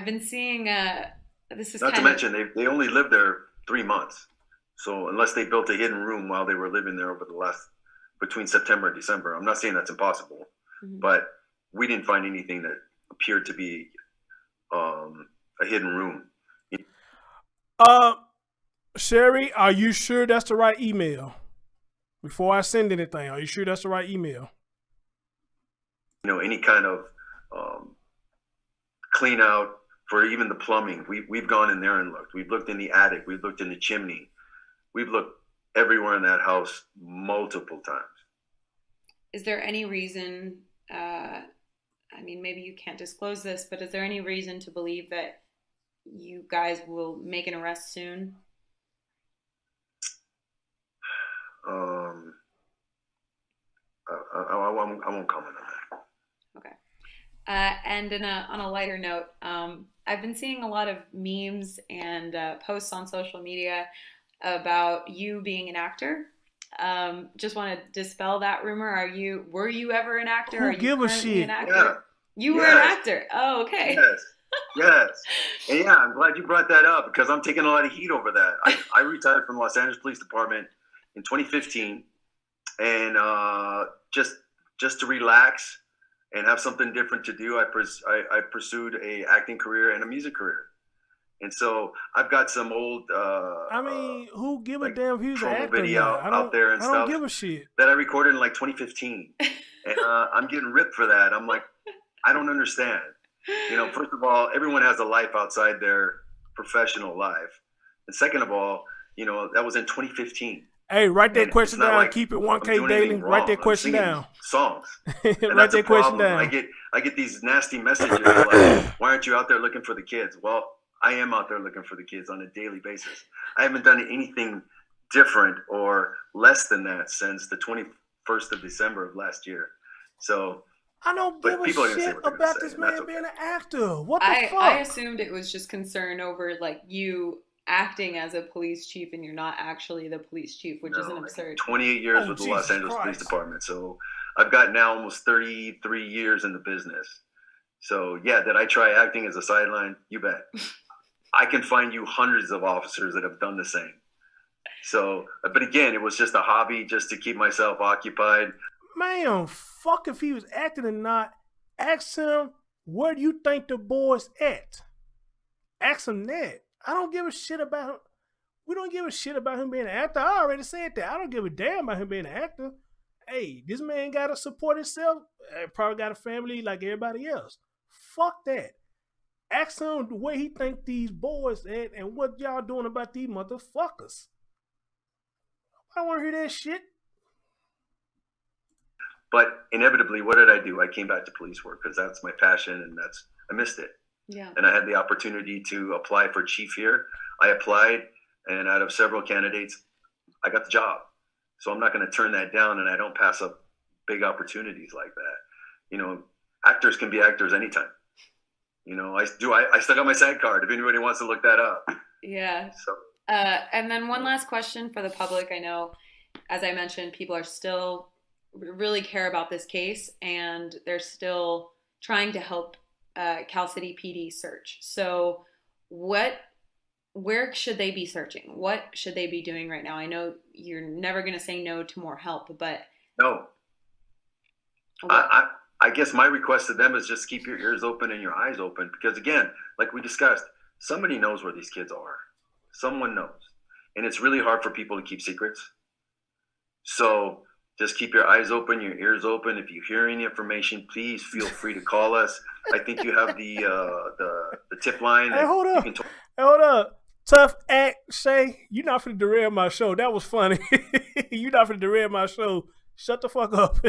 been seeing. This is not to mention they only lived there 3 months. So unless they built a hidden room while they were living there over between September and December, I'm not saying that's impossible, but we didn't find anything that appeared to be a hidden room. Sherry, are you sure that's the right email? Before I send anything, are you sure that's the right email? Any kind of clean out for even the plumbing. We've gone in there and looked. We've looked in the attic. We've looked in the chimney. We've looked everywhere in that house multiple times. Is there any reason, maybe you can't disclose this, but is there any reason to believe that you guys will make an arrest soon? I won't comment on that. Okay. And on a lighter note, I've been seeing a lot of memes and posts on social media about you being an actor. Just want to dispel that rumor. Were you ever an actor? Who Are you give a currently shit? an actor? Yeah. You were an actor. Oh, okay. Yes. And yeah, I'm glad you brought that up because I'm taking a lot of heat over that. I retired from Los Angeles Police Department in 2015, and just to relax and have something different to do, I pursued a acting career and a music career. And so I've got some old who give a like damn if he was an promo actor video now? out there and I don't stuff give a shit. that I recorded in like 2015. And I'm getting ripped for that. I'm like, I don't understand. First of all, everyone has a life outside their professional life. And second of all, that was in 2015. Hey, write that And question down. like Keep it 1K daily. Write that question down. Songs. And Write that's a that question problem. down. I get these nasty messages like, why aren't you out there looking for the kids? Well, I am out there looking for the kids on a daily basis. I haven't done anything different or less than that since the 21st of December of last year. So I don't give a shit about this man being an actor. What the fuck? I assumed it was just concern over like you acting as a police chief and you're not actually the police chief, which is an absurd. 28 years with the Los Angeles Police Department. So I've got now almost 33 years in the business. So yeah, did I try acting as a sideline? You bet. I can find you hundreds of officers that have done the same. So, but again, it was just a hobby just to keep myself occupied. Man, fuck if he was acting or not. Ask him, where do you think the boy's at? Ask him that. I don't give a shit about him. We don't give a shit about him being an actor. I already said that. I don't give a damn about him being an actor. Hey, this man got to support himself. Probably got a family like everybody else. Fuck that. Ask him where he think these boys at and what y'all doing about these motherfuckers. I don't want to hear that shit. But inevitably, what did I do? I came back to police work because that's my passion, and I missed it. Yeah. And I had the opportunity to apply for chief here. I applied, and out of several candidates, I got the job. So I'm not going to turn that down, and I don't pass up big opportunities like that. Actors can be actors anytime. I still got my SAG card if anybody wants to look that up. Yeah. So. And then one last question for the public. I know, as I mentioned, people are still really care about this case, and they're still trying to help Cal City PD search. So where should they be searching? What should they be doing right now? I know you're never going to say no to more help, but no. I guess my request to them is just keep your ears open and your eyes open, because again, like we discussed, somebody knows where these kids are. Someone knows. And it's really hard for people to keep secrets. So just keep your eyes open, your ears open. If you hear any information, please feel free to call us. I think you have the tip line. Hey, hold up. Tough act, Shay. You're not finna derail my show. That was funny. You're not finna derail my show. Shut the fuck up.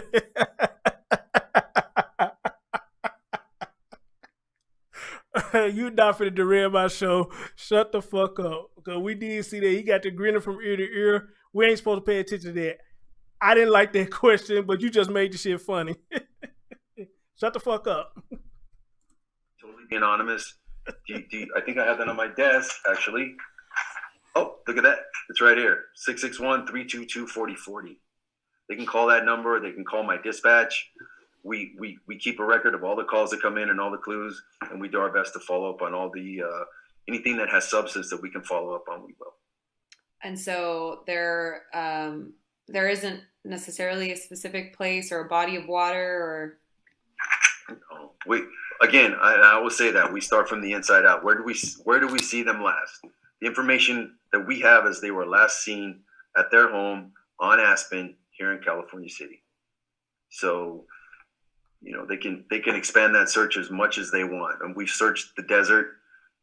You not finna derail my show. Shut the fuck up. Because we did see that he got the grinning from ear to ear. We ain't supposed to pay attention to that. I didn't like that question, but you just made the shit funny. Shut the fuck up. Totally be anonymous. I think I have that on my desk, actually. Oh, look at that. It's right here. 661-322-4040. They can call that number. They can call my dispatch. We keep a record of all the calls that come in and all the clues, and we do our best to follow up on all the anything that has substance that we can follow up on. We will. And so there isn't necessarily a specific place or a body of water or. No. I will say that we start from the inside out. Where do we see them last? The information that we have is they were last seen at their home on Aspen here in California City. So. They can expand that search as much as they want. And we've searched the desert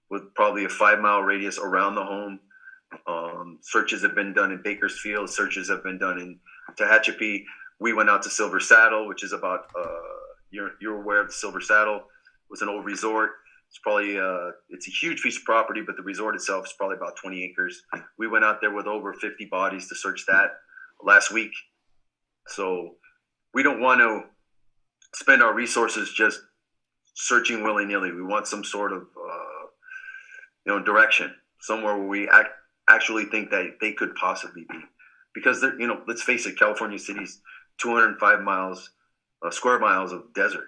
with probably a 5-mile radius around the home. Searches have been done in Bakersfield. Searches have been done in Tehachapi. We went out to Silver Saddle, which is about, you're aware of the Silver Saddle. It was an old resort. It's probably, it's a huge piece of property, but the resort itself is probably about 20 acres. We went out there with over 50 bodies to search that last week. So we don't want to spend our resources just searching willy-nilly. We want some sort of, direction, somewhere where we actually think that they could possibly be. Because, let's face it, California City's 205 square miles of desert.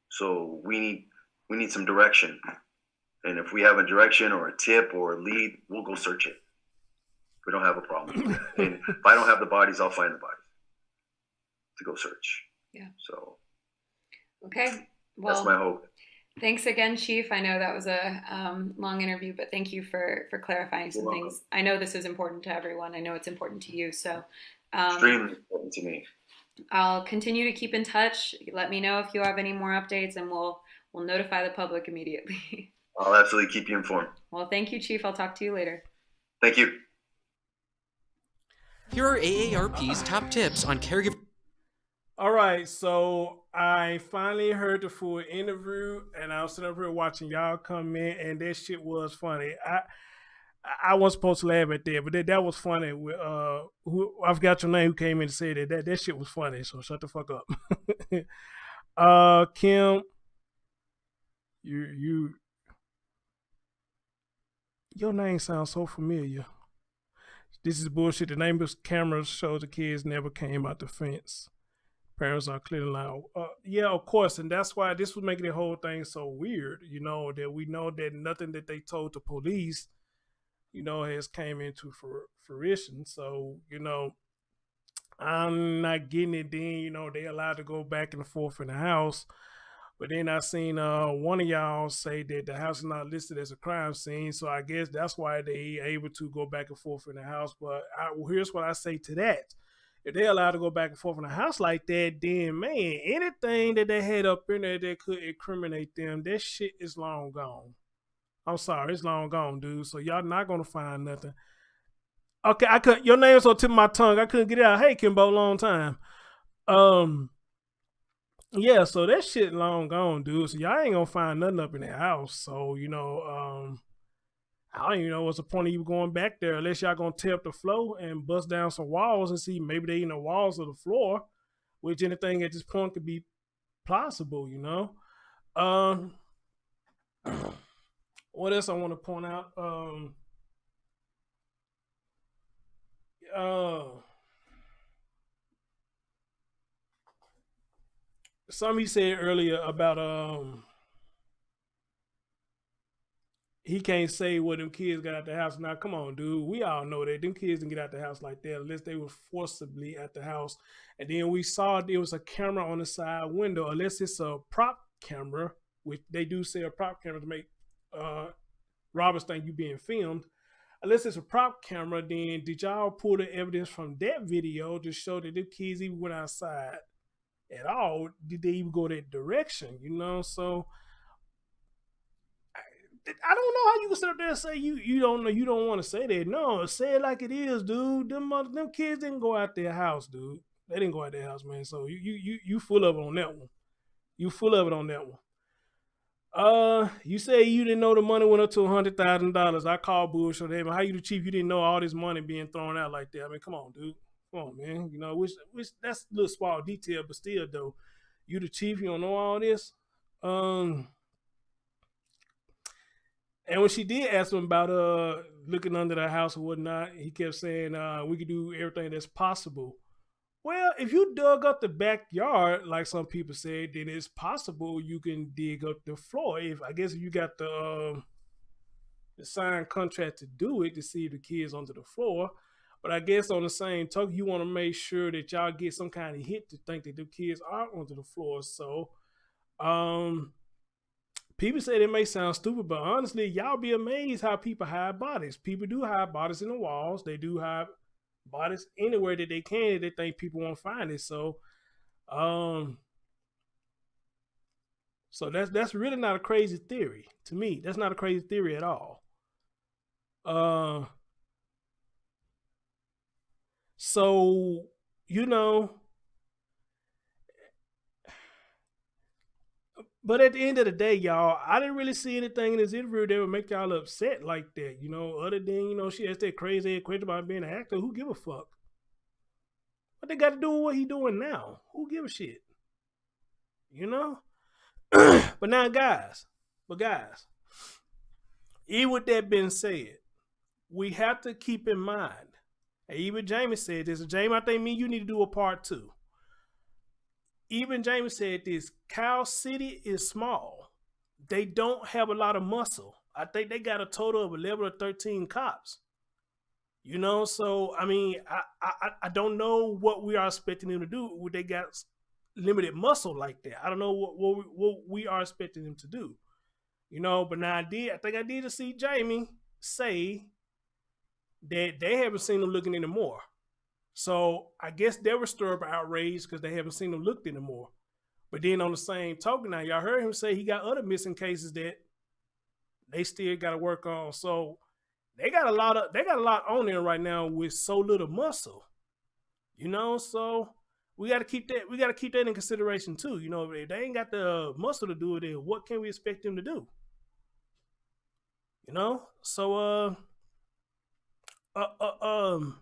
So we need some direction. And if we have a direction or a tip or a lead, we'll go search it. We don't have a problem with that. And if I don't have the bodies, I'll find the bodies. to go search. Yeah. So okay. Well, that's my hope. Thanks again, Chief. I know that was a long interview, but thank you for clarifying some things. I know this is important to everyone. I know it's important to you. So extremely important to me. I'll continue to keep in touch. Let me know if you have any more updates, and we'll notify the public immediately. I'll absolutely keep you informed. Well, thank you, Chief. I'll talk to you later. Thank you. Here are AARP's top tips on caregiver. All right, so I finally heard the full interview, and I was sitting up here watching y'all come in, and that shit was funny. I wasn't supposed to laugh at that, but that was funny. With who I forgot your name, who came in to say that shit was funny. So shut the fuck up. Kim, your name sounds so familiar. This is bullshit. The name of the camera shows the kids never came out the fence. Parents are clearly loud. Yeah, of course, and that's why this was making the whole thing so weird. You know that we know that nothing that they told the police, you know, has came into fruition. So you know, I'm not getting it. Then you know they allowed to go back and forth in the house, but then I seen one of y'all say that the house is not listed as a crime scene. So I guess that's why they able to go back and forth in the house. But here's what I say to that. If they're allowed to go back and forth in a house like that, then man, anything that they had up in there that could incriminate them, that shit is long gone. I'm sorry, it's long gone, dude. So y'all not gonna find nothing. Okay, I couldn't. Your name's on the tip of my tongue. I couldn't get it out. Hey, Kimbo, long time. Yeah. So that shit long gone, dude. So y'all ain't gonna find nothing up in that house. So you know, I don't even know what's the point of you going back there unless y'all gonna tear up the floor and bust down some walls and see maybe they in the walls of the floor, which anything at this point could be possible, you know. What else I want to point out? Somebody said earlier about he can't say what them kids got out the house. Now, come on, dude. We all know that them kids didn't get out the house like that unless they were forcibly at the house. And then we saw there was a camera on the side window, unless it's a prop camera, which they do say a prop camera to make robbers think you being filmed. Unless it's a prop camera, then did y'all pull the evidence from that video to show that the kids even went outside at all? Did they even go that direction? You know, so I don't know how you can sit up there and say you don't know, you don't want to say that. No, say it like it is, dude. Them kids didn't go out their house, dude. They didn't go out their house, man. So you full of it on that one. You full of it on that one. You say you didn't know the money went up to $100,000. I call bullshit. Hey, how you the chief? You didn't know all this money being thrown out like that. I mean, come on, dude. Come on, man. You know, which that's a little small detail, but still, though, you the chief. You don't know all this. And when she did ask him about looking under the house or whatnot, he kept saying we could do everything that's possible. Well, if you dug up the backyard, like some people said, then it's possible you can dig up the floor. If you got the signed contract to do it, to see the kids under the floor. But I guess on the same token, you want to make sure that y'all get some kind of hit to think that the kids are under the floor. So, people say it may sound stupid, but honestly, y'all be amazed how people hide bodies. People do hide bodies in the walls. They do hide bodies anywhere that they can if they think people won't find it. So, so that's really not a crazy theory to me. That's not a crazy theory at all. So, you know, but at the end of the day, y'all, I didn't really see anything in this interview that would make y'all upset like that, you know, other than, you know, she asked that crazy question about being an actor. Who give a fuck? What they got to do with what he doing now? Who give a shit? You know? But now, guys, even with that being said, we have to keep in mind, and even Jamie said this, and Jamie, I think you need to do a part 2. Even Jamie said this, Cow City is small. They don't have a lot of muscle. I think they got a total of 11 or 13 cops. You know, so I mean, I don't know what we are expecting them to do. They got limited muscle like that. I don't know what we are expecting them to do. You know, but now I think I did see Jamie say that they haven't seen him looking anymore. So I guess they were stirred by outrage because they haven't seen him looked anymore. But then on the same token, now y'all heard him say he got other missing cases that they still got to work on. So they got a lot on there right now with so little muscle. You know, so we got to keep that in consideration too. You know, if they ain't got the muscle to do it, then what can we expect them to do? You know, so uh, uh um,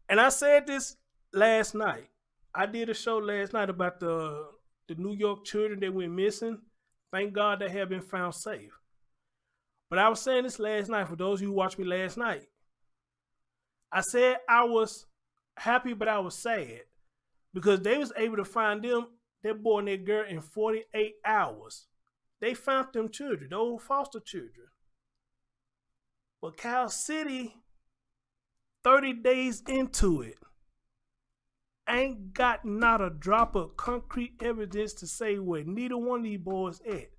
and I said this last night. I did a show last night about the New York children that went missing. Thank God they have been found safe. But I was saying this last night for those of you who watched me last night. I said I was happy, but I was sad because they was able to find them, that boy and that girl, in 48 hours. They found them children, those foster children. But Cal City, 30 days into it, ain't got not a drop of concrete evidence to say where neither one of these boys at.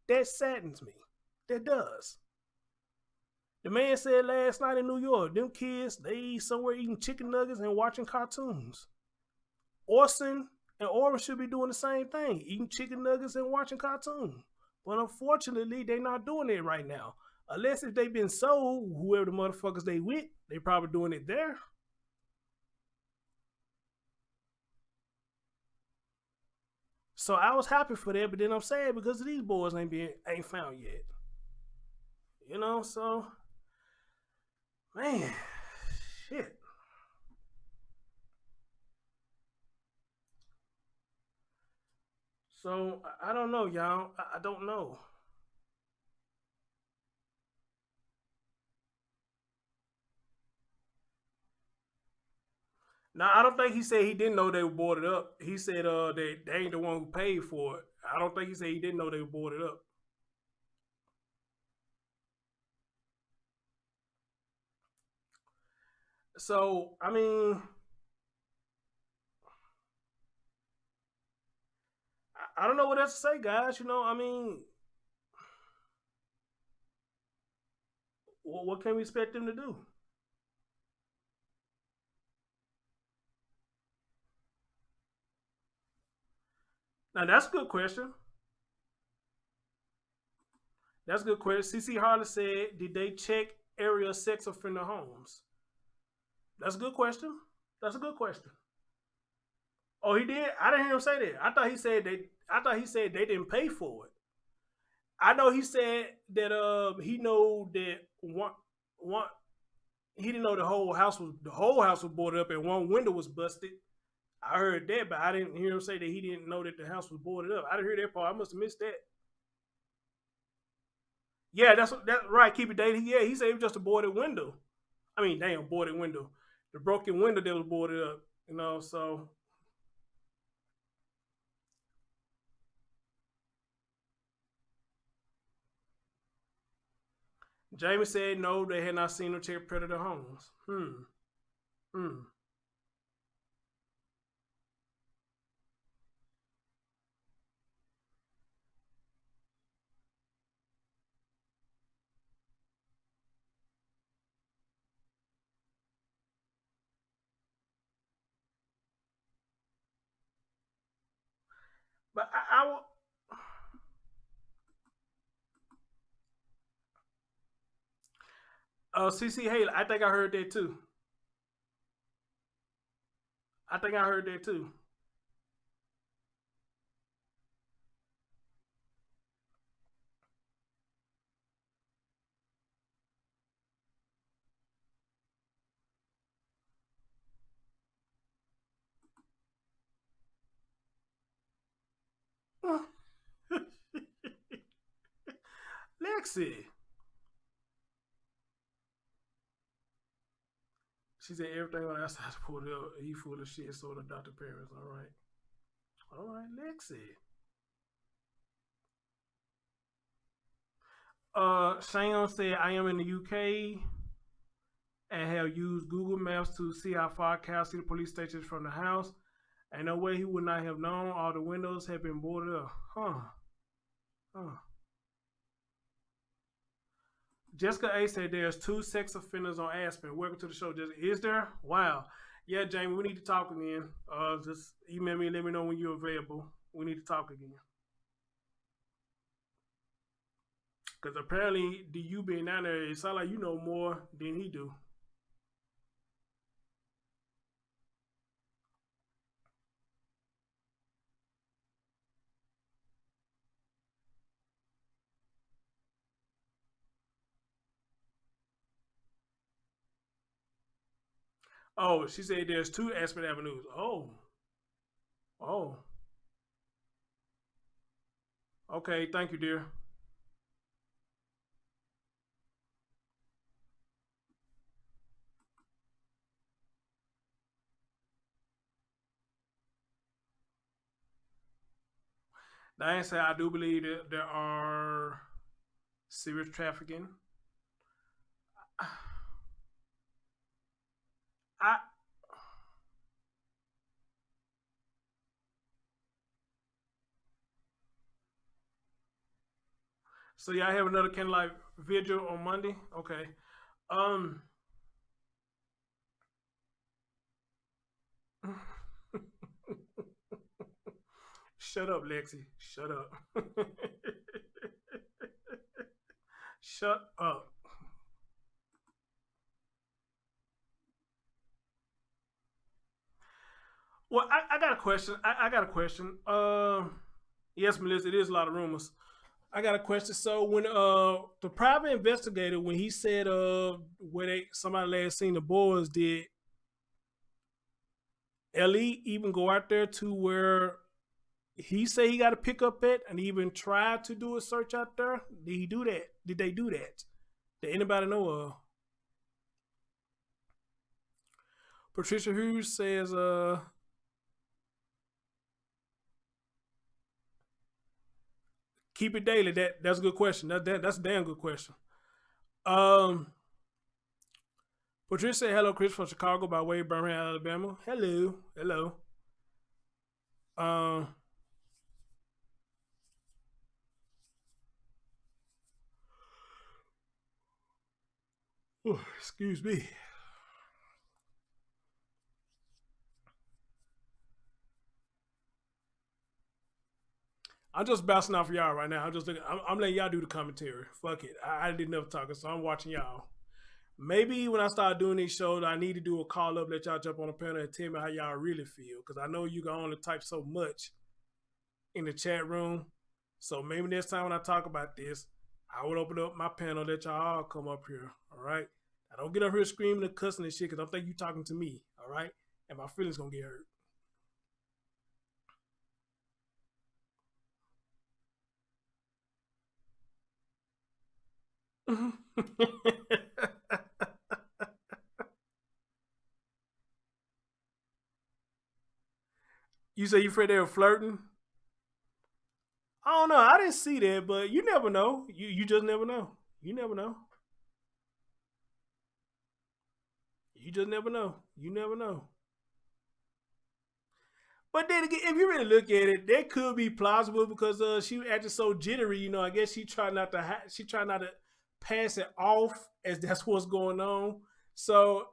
That saddens me. That does. The man said last night in New York, them kids, they somewhere eating chicken nuggets and watching cartoons. Orson and Orrin should be doing the same thing, eating chicken nuggets and watching cartoons. But unfortunately, they not doing it right now. Unless if they been sold, whoever the motherfuckers they with, they probably doing it there. So I was happy for that, but then I'm sad because these boys ain't found yet. You know, so man, shit. So I don't know, y'all. I don't know. Now I don't think he said he didn't know they were boarded up. He said they ain't the one who paid for it. I don't think he said he didn't know they were boarded up. So I mean, I don't know what else to say, guys. You know, I mean, what can we expect them to do? Now that's a good question. That's a good question. CC Harley said, "Did they check area sex offender homes?" That's a good question. That's a good question. Oh, he did. I didn't hear him say that. I thought he said they. I thought he said they didn't pay for it. I know he said that he know that one he didn't know the whole house was boarded up and one window was busted. I heard that, but I didn't hear him say that he didn't know that the house was boarded up. I didn't hear that part. I must have missed that. Yeah, that's right. Keep it dated. Yeah, he said it was just a boarded window. I mean, damn, boarded window. The broken window that was boarded up. You know, so Jamie said no, they had not seen no check predator homes. Hmm. But CC Haley, I think I heard that too. I think I heard that too. Lexi. She said everything on the outside pulled up. He full of shit, so the Dr. Parents. All right. All right, Lexi. Shayon said, I am in the UK. and have used Google Maps to see how far Cal City police station is from the house. Ain't no way he would not have known all the windows had been boarded up. Huh. Jessica A said there's 2 sex offenders on Aspen. Welcome to the show. Jessica. Is there? Wow. Yeah, Jamie, we need to talk again. Just email me and let me know when you're available. We need to talk again. Because apparently, you being down there, it sounds like you know more than he do. Oh, she said there's 2 Aspen Avenues. Oh. Okay, thank you, dear. Diane said, I do believe that there are serious trafficking. I So y'all have another candlelight vigil on Monday? Okay. Um Shut up, Lexi. Shut up. Shut up. Well, I got a question. I got a question. Yes, Melissa, it is a lot of rumors. I got a question. So when the private investigator, when he said where somebody last seen the boys, did Ellie even go out there to where he say he got to pick up at and even try to do a search out there? Did he do that? Did they do that? Did anybody know of? Patricia Hughes says keep it daily. That's a good question. That's a damn good question. Um Patricia said hello, Chris from Chicago by way of Birmingham, Alabama. Hello. Um excuse me. I'm just bouncing off y'all right now. I'm letting y'all do the commentary. Fuck it. I did enough talking, so I'm watching y'all. Maybe when I start doing these shows, I need to do a call up, let y'all jump on the panel and tell me how y'all really feel. Because I know you can only type so much in the chat room. So maybe next time when I talk about this, I would open up my panel, let y'all all come up here. All right. I don't get up here screaming and cussing and shit because I think you talking to me. All right. And my feelings gonna get hurt. You say you afraid they were flirting? I don't know. I didn't see that, but you never know. You just never know. You never know. You just never know. You never know. But then again, if you really look at it, that could be plausible because she acted so jittery. You know, I guess she tried not to pass it off as that's what's going on. So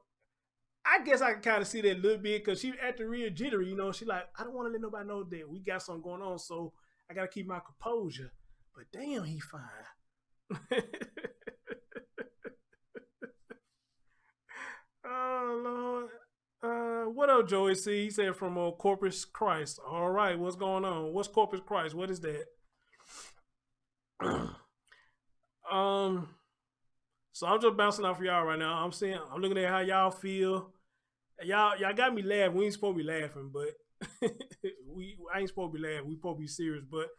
I guess I can kind of see that a little bit because she acted real jittery. You know, she like, I don't want to let nobody know that we got something going on, so I got to keep my composure. But damn, he fine. Oh Lord. What up, Joey C? He said from Corpus Christ. All right, what's going on? What's Corpus Christ? What is that? So I'm just bouncing off y'all right now. I'm looking at how y'all feel. Y'all got me laughing. We ain't supposed to be laughing, but I ain't supposed to be laughing. We supposed to be serious, but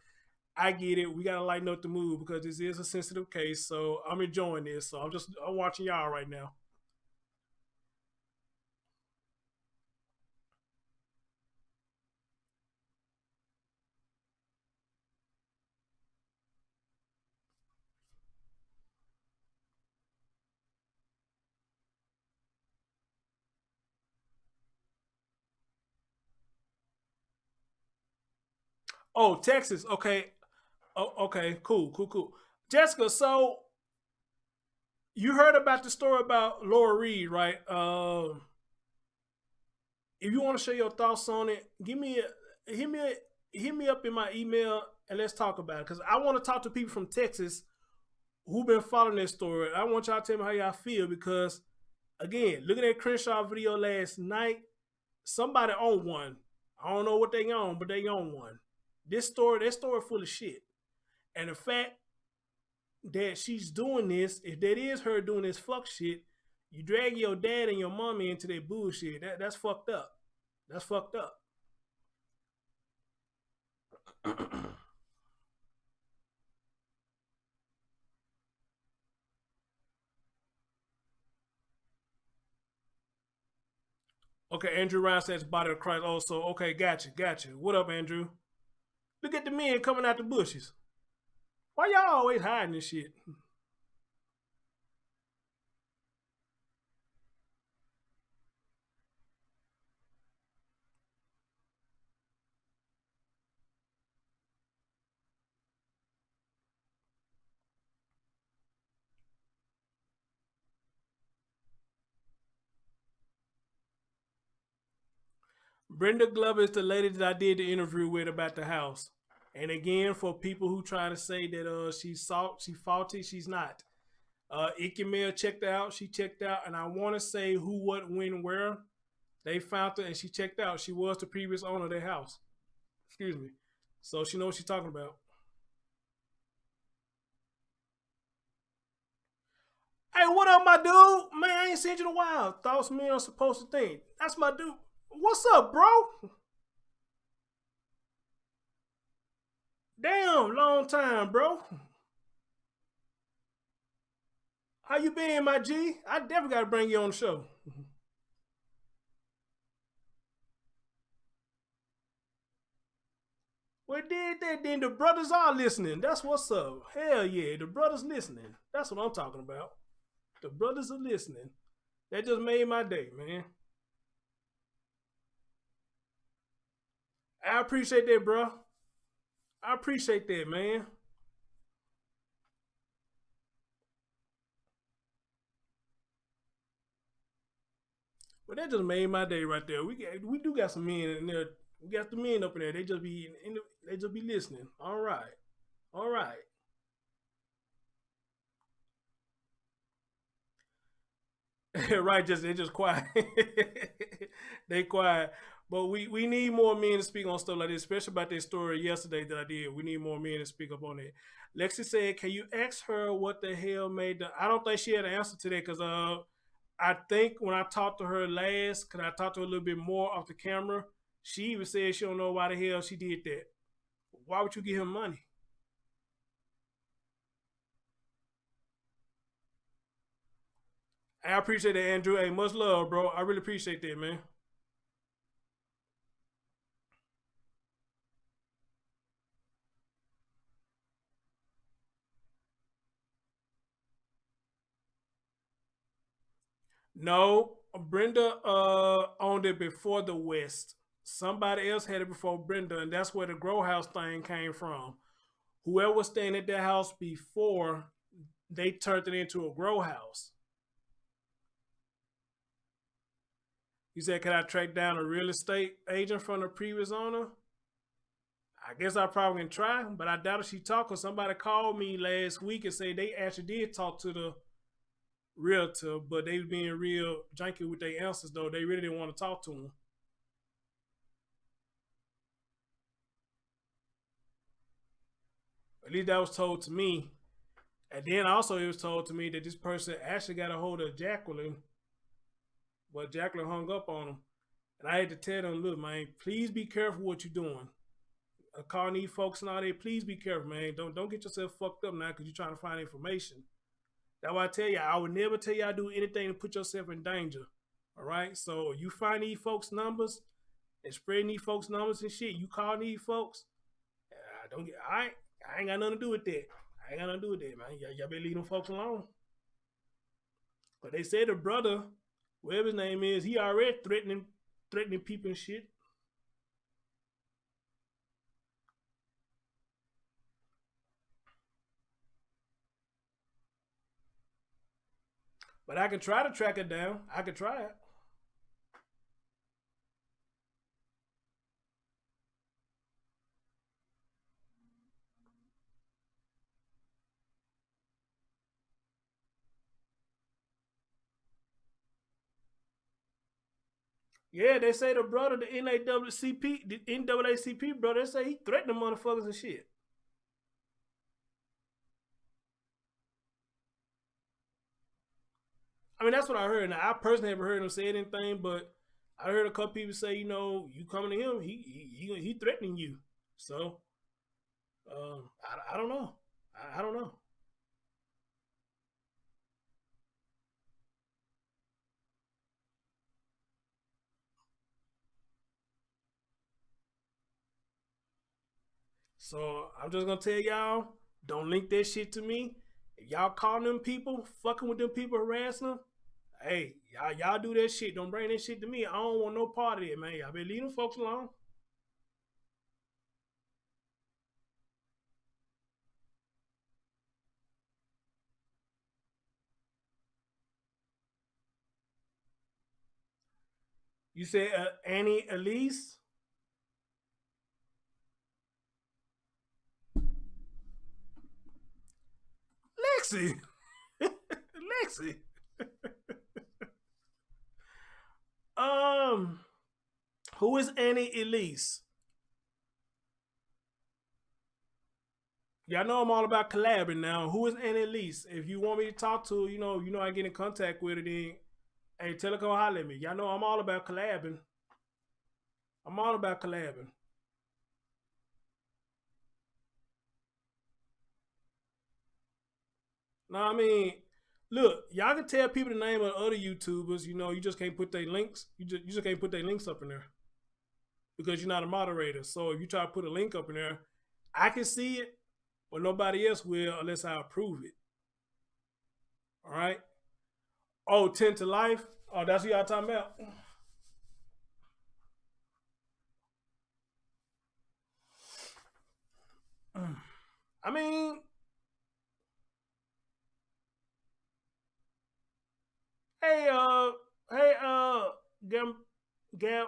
I get it. We gotta lighten up the mood because this is a sensitive case. So I'm enjoying this. So I'm watching y'all right now. Oh, Texas. Okay. Oh, okay. Cool. Jessica, so you heard about the story about Laura Reed, right? If you want to share your thoughts on it, hit me hit me up in my email and let's talk about it. Because I want to talk to people from Texas who've been following this story. I want y'all to tell me how y'all feel because again, looking at Crenshaw video last night, somebody own one. I don't know what they own, but they own one. That story full of shit. And the fact that she's doing this, if that is her doing this fuck shit, you drag your dad and your mommy into that bullshit. That's fucked up. That's fucked up. Okay, Andrew Ryan says body of Christ also. Okay, gotcha. What up, Andrew? Look at the men coming out the bushes. Why y'all always hiding this shit? Brenda Glover is the lady that I did the interview with about the house. And again, for people who try to say that she's faulty, she's not. Ikemel checked out. She checked out, and I want to say who, what, when, where. They found her, and she checked out. She was the previous owner of their house. Excuse me. So she knows what she's talking about. Hey, what up, my dude? Man, I ain't seen you in a while. Thoughts men are supposed to think. That's my dude. What's up, bro? Damn, long time, bro. How you been, my G? I definitely got to bring you on the show. Well, did that, then the brothers are listening. That's what's up. Hell yeah, the brothers listening. That's what I'm talking about. The brothers are listening. That just made my day, man. I appreciate that, bro. I appreciate that, man. But that just made my day right there. We do got some men in there. We got the men up in there. They just be they just be listening. All right. Right, they just quiet. They quiet. But we need more men to speak on stuff like this, especially about that story yesterday that I did. We need more men to speak up on it. Lexi said, "Can you ask her what the hell made the?" I don't think she had an answer to that because I think when I talked to her last, because I talked to her a little bit more off the camera, she even said she don't know why the hell she did that. Why would you give him money? I appreciate that, Andrew. Hey, much love, bro. I really appreciate that, man. No, Brenda owned it before the West. Somebody else had it before Brenda, and that's where the grow house thing came from. Whoever was staying at that house before, they turned it into a grow house. He said, "Can I track down a real estate agent from the previous owner?" I guess I probably can try, but I doubt if she talked. Cause somebody called me last week and said they actually did talk to the realtor, but they was being real janky with their answers. Though they really didn't want to talk to him. At least that was told to me. And then also it was told to me that this person actually got a hold of Jacqueline, but Jacqueline hung up on him. And I had to tell them, look, man, please be careful what you're doing. Calling these folks and all that, please be careful, man. Don't get yourself fucked up now because you're trying to find information. That's why I tell you, I would never tell y'all do anything to put yourself in danger. All right? So you find these folks' numbers and spreading these folks' numbers and shit. You call these folks, don't get, all right? I ain't got nothing to do with that. I ain't got nothing to do with that, man. Y'all better leave them folks alone. But they said the brother, whatever his name is, he already threatening people and shit. But I can try to track it down. I could try it. Yeah, they say the brother, the NAACP brother, they say he threatened the motherfuckers and shit. I mean, that's what I heard. Now, I personally haven't heard him say anything, but I heard a couple people say, you coming to him, he threatening you. So, I don't know. I don't know. So I'm just gonna tell y'all, don't link that shit to me. If y'all calling them people, fucking with them people, harassing them, hey, y'all do that shit. Don't bring that shit to me. I don't want no part of it, man. Y'all better leave them folks alone. You said Annie Elise? Lexi. Lexi. um, who is Annie Elise? Y'all know I'm all about collabing now. Who is Annie Elise? If you want me to talk to, I get in contact with her, then hey, tell her come holler at me. Y'all know I'm all about collabing. I'm all about collabing. No, I mean, look, y'all can tell people the name of other YouTubers. You just can't put their links. You just can't put their links up in there because you're not a moderator. So if you try to put a link up in there, I can see it, but nobody else will unless I approve it. All right. Oh, 10 to life. Oh, that's what y'all talking about. I mean, hey, Gab,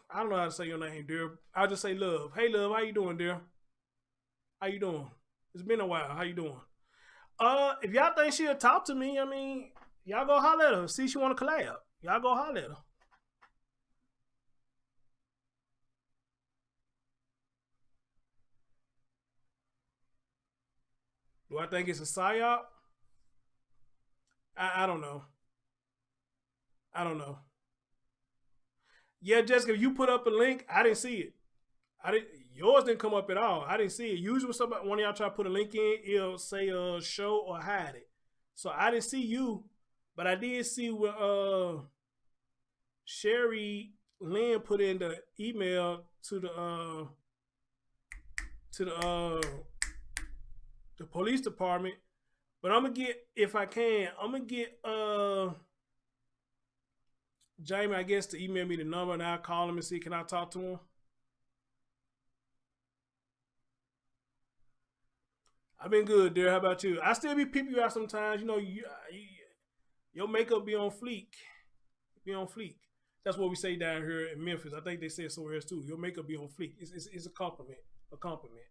I don't know how to say your name, dear. I'll just say Love. Hey, Love, how you doing, dear? How you doing? It's been a while. How you doing? If y'all think she'll talk to me, I mean, y'all go holler at her. See if she want to collab. Y'all go holler at her. Do I think it's a psyop? I don't know. I don't know. Yeah, Jessica, you put up a link. I didn't see it. Yours didn't come up at all. I didn't see it. Usually, somebody one of y'all try to put a link in, it'll say show or hide it. So I didn't see you, but I did see what Sherry Lynn put in the email to the police department. But I'm gonna get, if I can, I'm gonna get Jamie, I guess, to email me the number and I'll call him and see can I talk to him. I've been good, dear. How about you? I still be peeping you out sometimes. Your makeup be on fleek. Be on fleek. That's what we say down here in Memphis. I think they say it somewhere else too. Your makeup be on fleek. It's a compliment. A compliment.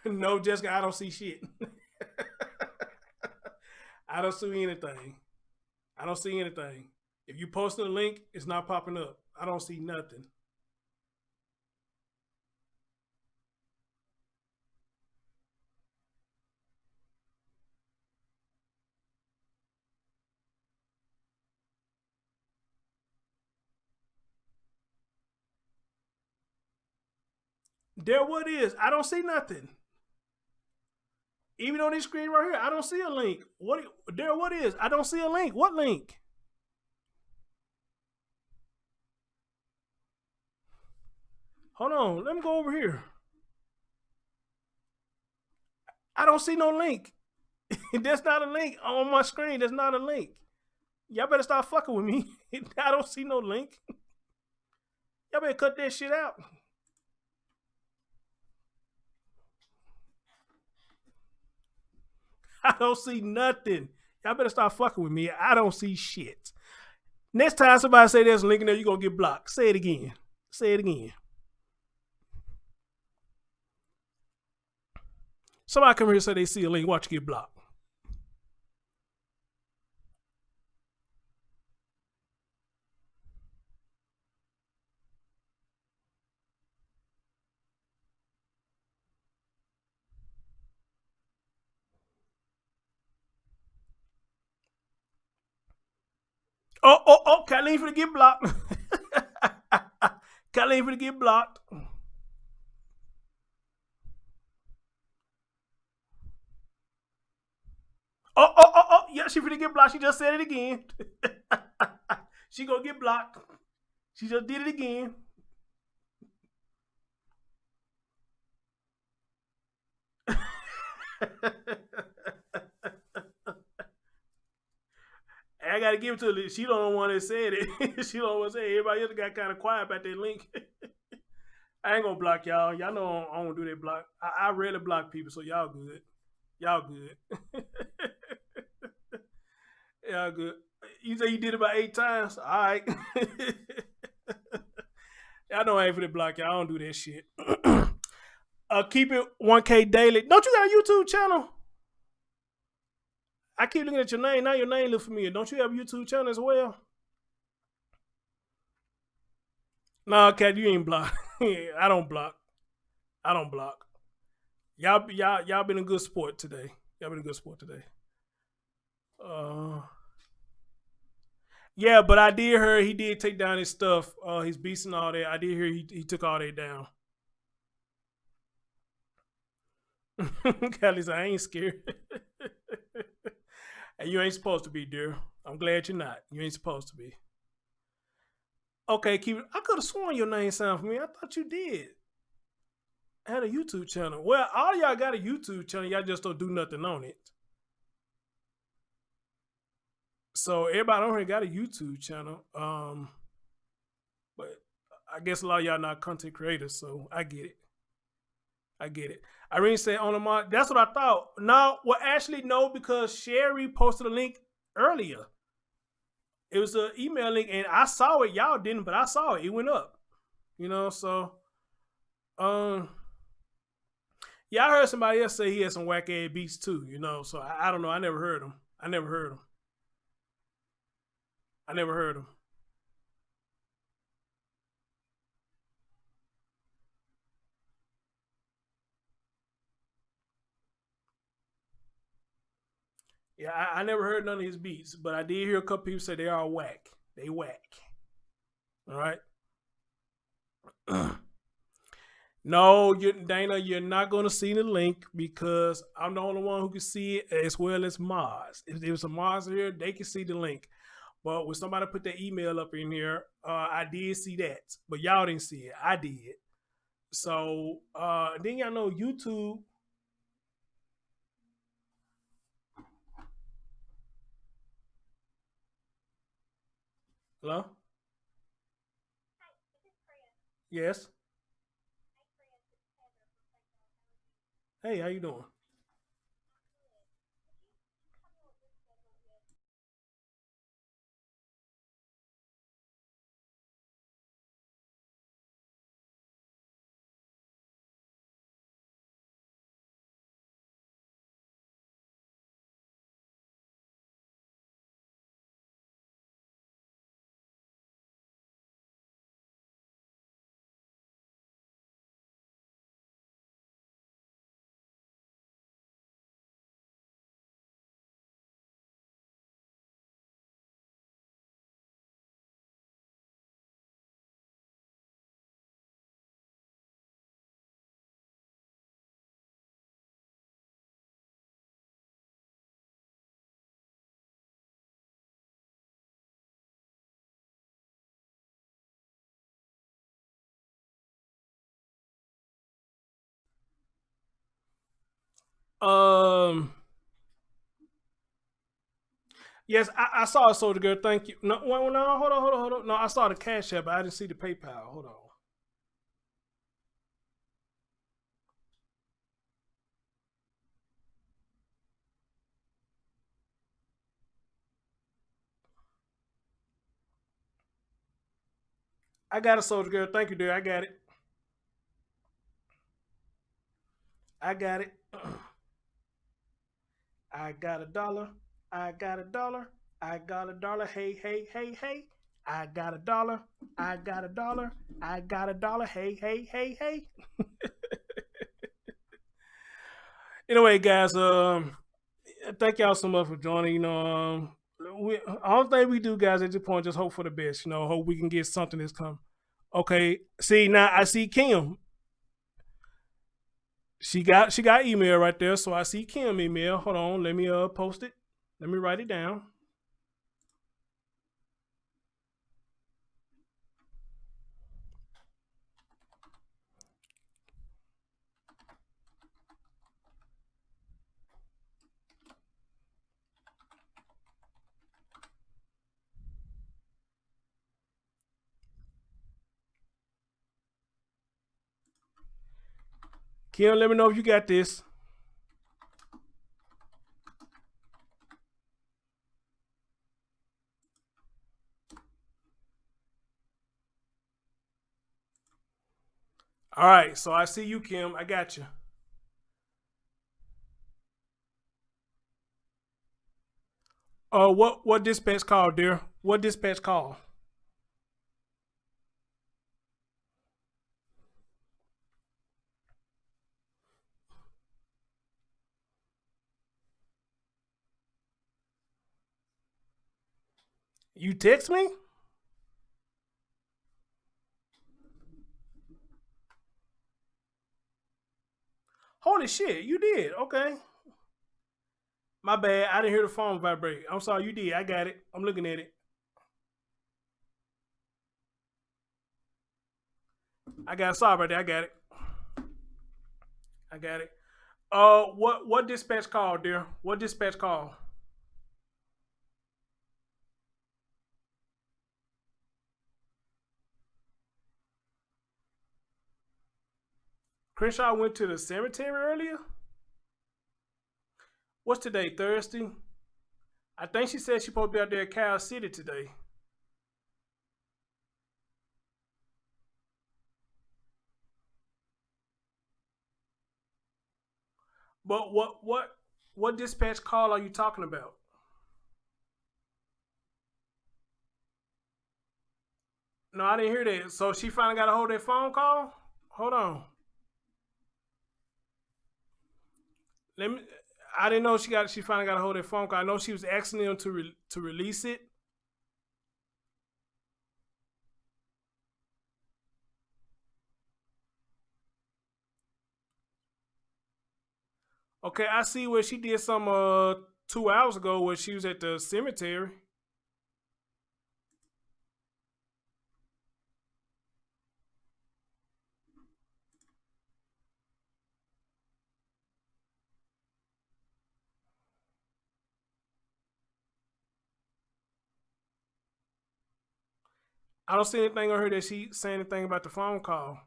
No, Jessica, I don't see shit. I don't see anything. I don't see anything. If you post a link, it's not popping up. I don't see nothing. There what is? I don't see nothing. Even on this screen right here, I don't see a link. What is? I don't see a link. What link? Hold on. Let me go over here. I don't see no link. That's not a link on my screen. That's not a link. Y'all better stop fucking with me. I don't see no link. Y'all better cut that shit out. I don't see nothing. Y'all better start fucking with me. I don't see shit. Next time somebody say there's a link in there, you're going to get blocked. Say it again. Say it again. Somebody come here and say they see a link. Watch you get blocked. Oh, Kathleen finna get blocked. Kathleen finna get blocked. Oh, yeah, she finna get blocked. She just said it again. She gonna get blocked. She just did it again. I gotta give it to her. She don't want to say it. She don't want to say it. Everybody else got kind of quiet about that link. I ain't gonna block y'all. Y'all know I don't do that block. I rarely block people, so y'all good. Y'all good. Y'all good. You say you did it about 8 times? All right. Y'all know I ain't finna block y'all. I don't do that shit. Keep it 1K daily. Don't you got a YouTube channel? I keep looking at your name. Now your name look familiar. Don't you have a YouTube channel as well? Nah, Cat, you ain't blocked. I don't block. I don't block. Y'all been a good sport today. Y'all been a good sport today. Yeah, but I did hear he did take down his stuff, his beats and all that. I did hear he took all that down. Kelly said, I ain't scared. And you ain't supposed to be, dear. I'm glad you're not. You ain't supposed to be. Okay, keep it. I could have sworn your name sounded familiar. I thought you did. I had a YouTube channel. Well, all y'all got a YouTube channel. Y'all just don't do nothing on it. So everybody on here got a YouTube channel. But I guess a lot of y'all not content creators, so I get it. I get it. I really say on the mark. That's what I thought. No, well, actually, no, because Sherry posted a link earlier. It was an email link, and I saw it. Y'all didn't, but I saw it. It went up. You know, so yeah, I heard somebody else say he had some whack ass beats too, you know. So I don't know. I never heard him. I never heard him. Yeah, I never heard none of his beats, but I did hear a couple people say they are whack. They whack. All right. No, Dana, you're not going to see the link because I'm the only one who can see it, as well as Mars. If there was a Mars here, they can see the link. But when somebody put their email up in here, I did see that. But y'all didn't see it. I did. So then y'all know YouTube. Hello? Yes. Hey, how you doing? Um. Yes, I saw it, Soldier Girl. Thank you. No, no, hold on. No, I saw the Cash App, but I didn't see the PayPal. Hold on. I got it, Soldier Girl. Thank you, dear. I got it. I got it. I got $1. I got $1. I got $1. Hey, hey, hey, hey. I got $1. I got $1. I got $1. Hey, hey, hey, hey. Anyway, guys, thank y'all so much for joining. All thing we do, guys, at this point, just hope for the best. Hope we can get something that's come. Okay, see now I see Kim. She got email right there, so I see Kim email. Hold on, let me post it. Let me write it down. Kim, let me know if you got this. All right, so I see you, Kim. I got you. What dispatch call, dear? What dispatch call? You text me? Holy shit, you did. Okay. My bad. I didn't hear the phone vibrate. I'm sorry, you did. I got it. I'm looking at it. I got sorry about that. I got it. I got it. What dispatch call, dear? What dispatch call? Crenshaw went to the cemetery earlier? What's today? Thursday? I think she said she's supposed to be out there at Cal City today. But what dispatch call are you talking about? No, I didn't hear that. So she finally got a hold of that phone call? Hold on. Let me. I didn't know she finally got a hold of that phone call. I know she was asking them to release it. Okay, I see where she did some 2 hours ago where she was at the cemetery. I don't see anything on her that she saying anything about the phone call.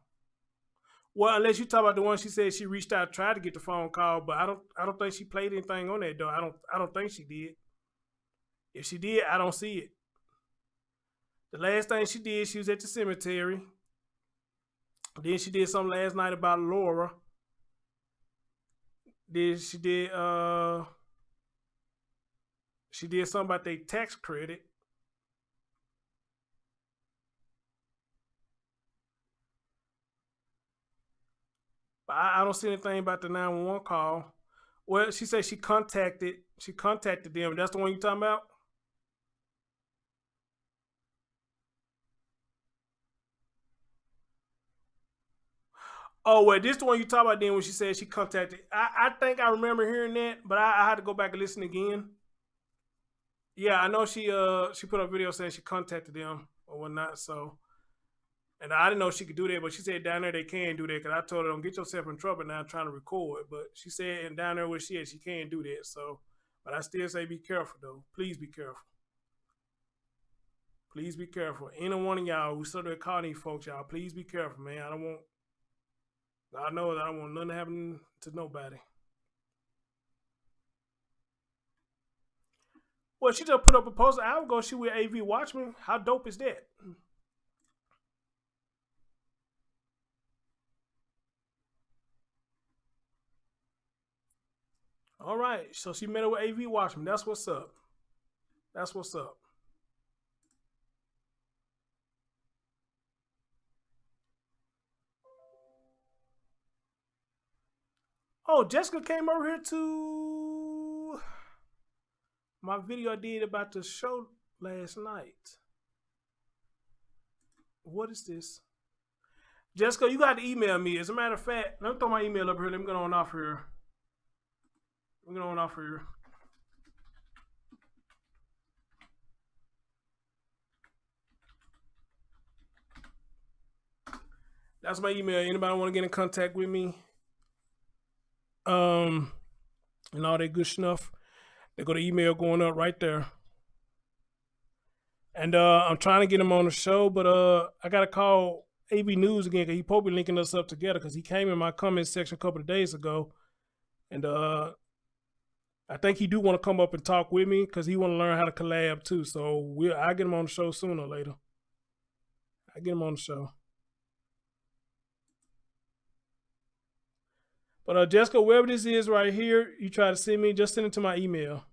Well, unless you talk about the one she said she reached out, tried to get the phone call, but I don't think she played anything on that though. I don't think she did. If she did, I don't see it. The last thing she did, she was at the cemetery. Then she did something last night about Laura. Then she did something about their tax credit. But I don't see anything about the 911 call. Well, she said she contacted them. That's the one you talking about? Oh, well, this the one you talk about then when she said she contacted. I think I remember hearing that, but I had to go back and listen again. Yeah, I know she put up a video saying she contacted them or whatnot. So, and I didn't know she could do that, but she said down there they can do that because I told her don't get yourself in trouble now trying to record. But she said and down there where she is, she can't do that. So, but I still say be careful though. Please be careful. Please be careful. Any one of y'all who sort of calling these folks, y'all, please be careful, man. God knows I don't want nothing to happen to nobody. Well, she just put up a post an hour ago. She with AV Watchmen. How dope is that? All right. So she met up with AV Watchman. That's what's up. That's what's up. Oh, Jessica came over here to my video I did about the show last night. What is this? Jessica, you got to email me. As a matter of fact, let me throw my email up here. Let me get on off here. Let me get on off here. That's my email. Anybody want to get in contact with me? And all that good stuff. They got the email going up right there. And I'm trying to get him on the show, but I gotta call AB News again because he probably linking us up together because he came in my comment section a couple of days ago, and I think he do want to come up and talk with me because he want to learn how to collab too. So I get him on the show sooner or later. I get him on the show. But Jessica, wherever this is right here, you try to send me, just send it to my email.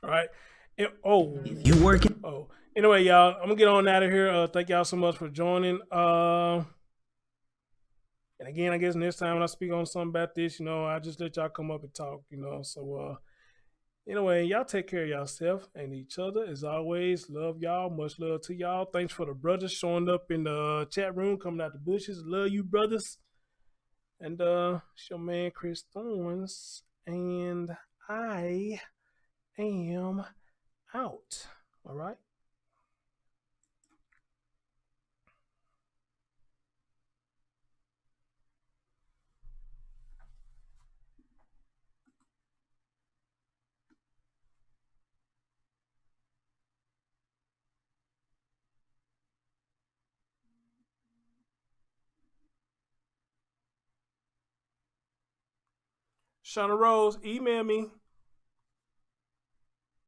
All right. You working? Oh, anyway, y'all, I'm gonna get on out of here. Thank y'all so much for joining. And again, I guess next time when I speak on something about this, I just let y'all come up and talk, So anyway, y'all take care of yourself and each other. As always, love y'all. Much love to y'all. Thanks for the brothers showing up in the chat room, coming out the bushes. Love you, brothers. And it's your man Chris Thorns, and I am out. All right. Shauna Rose, email me.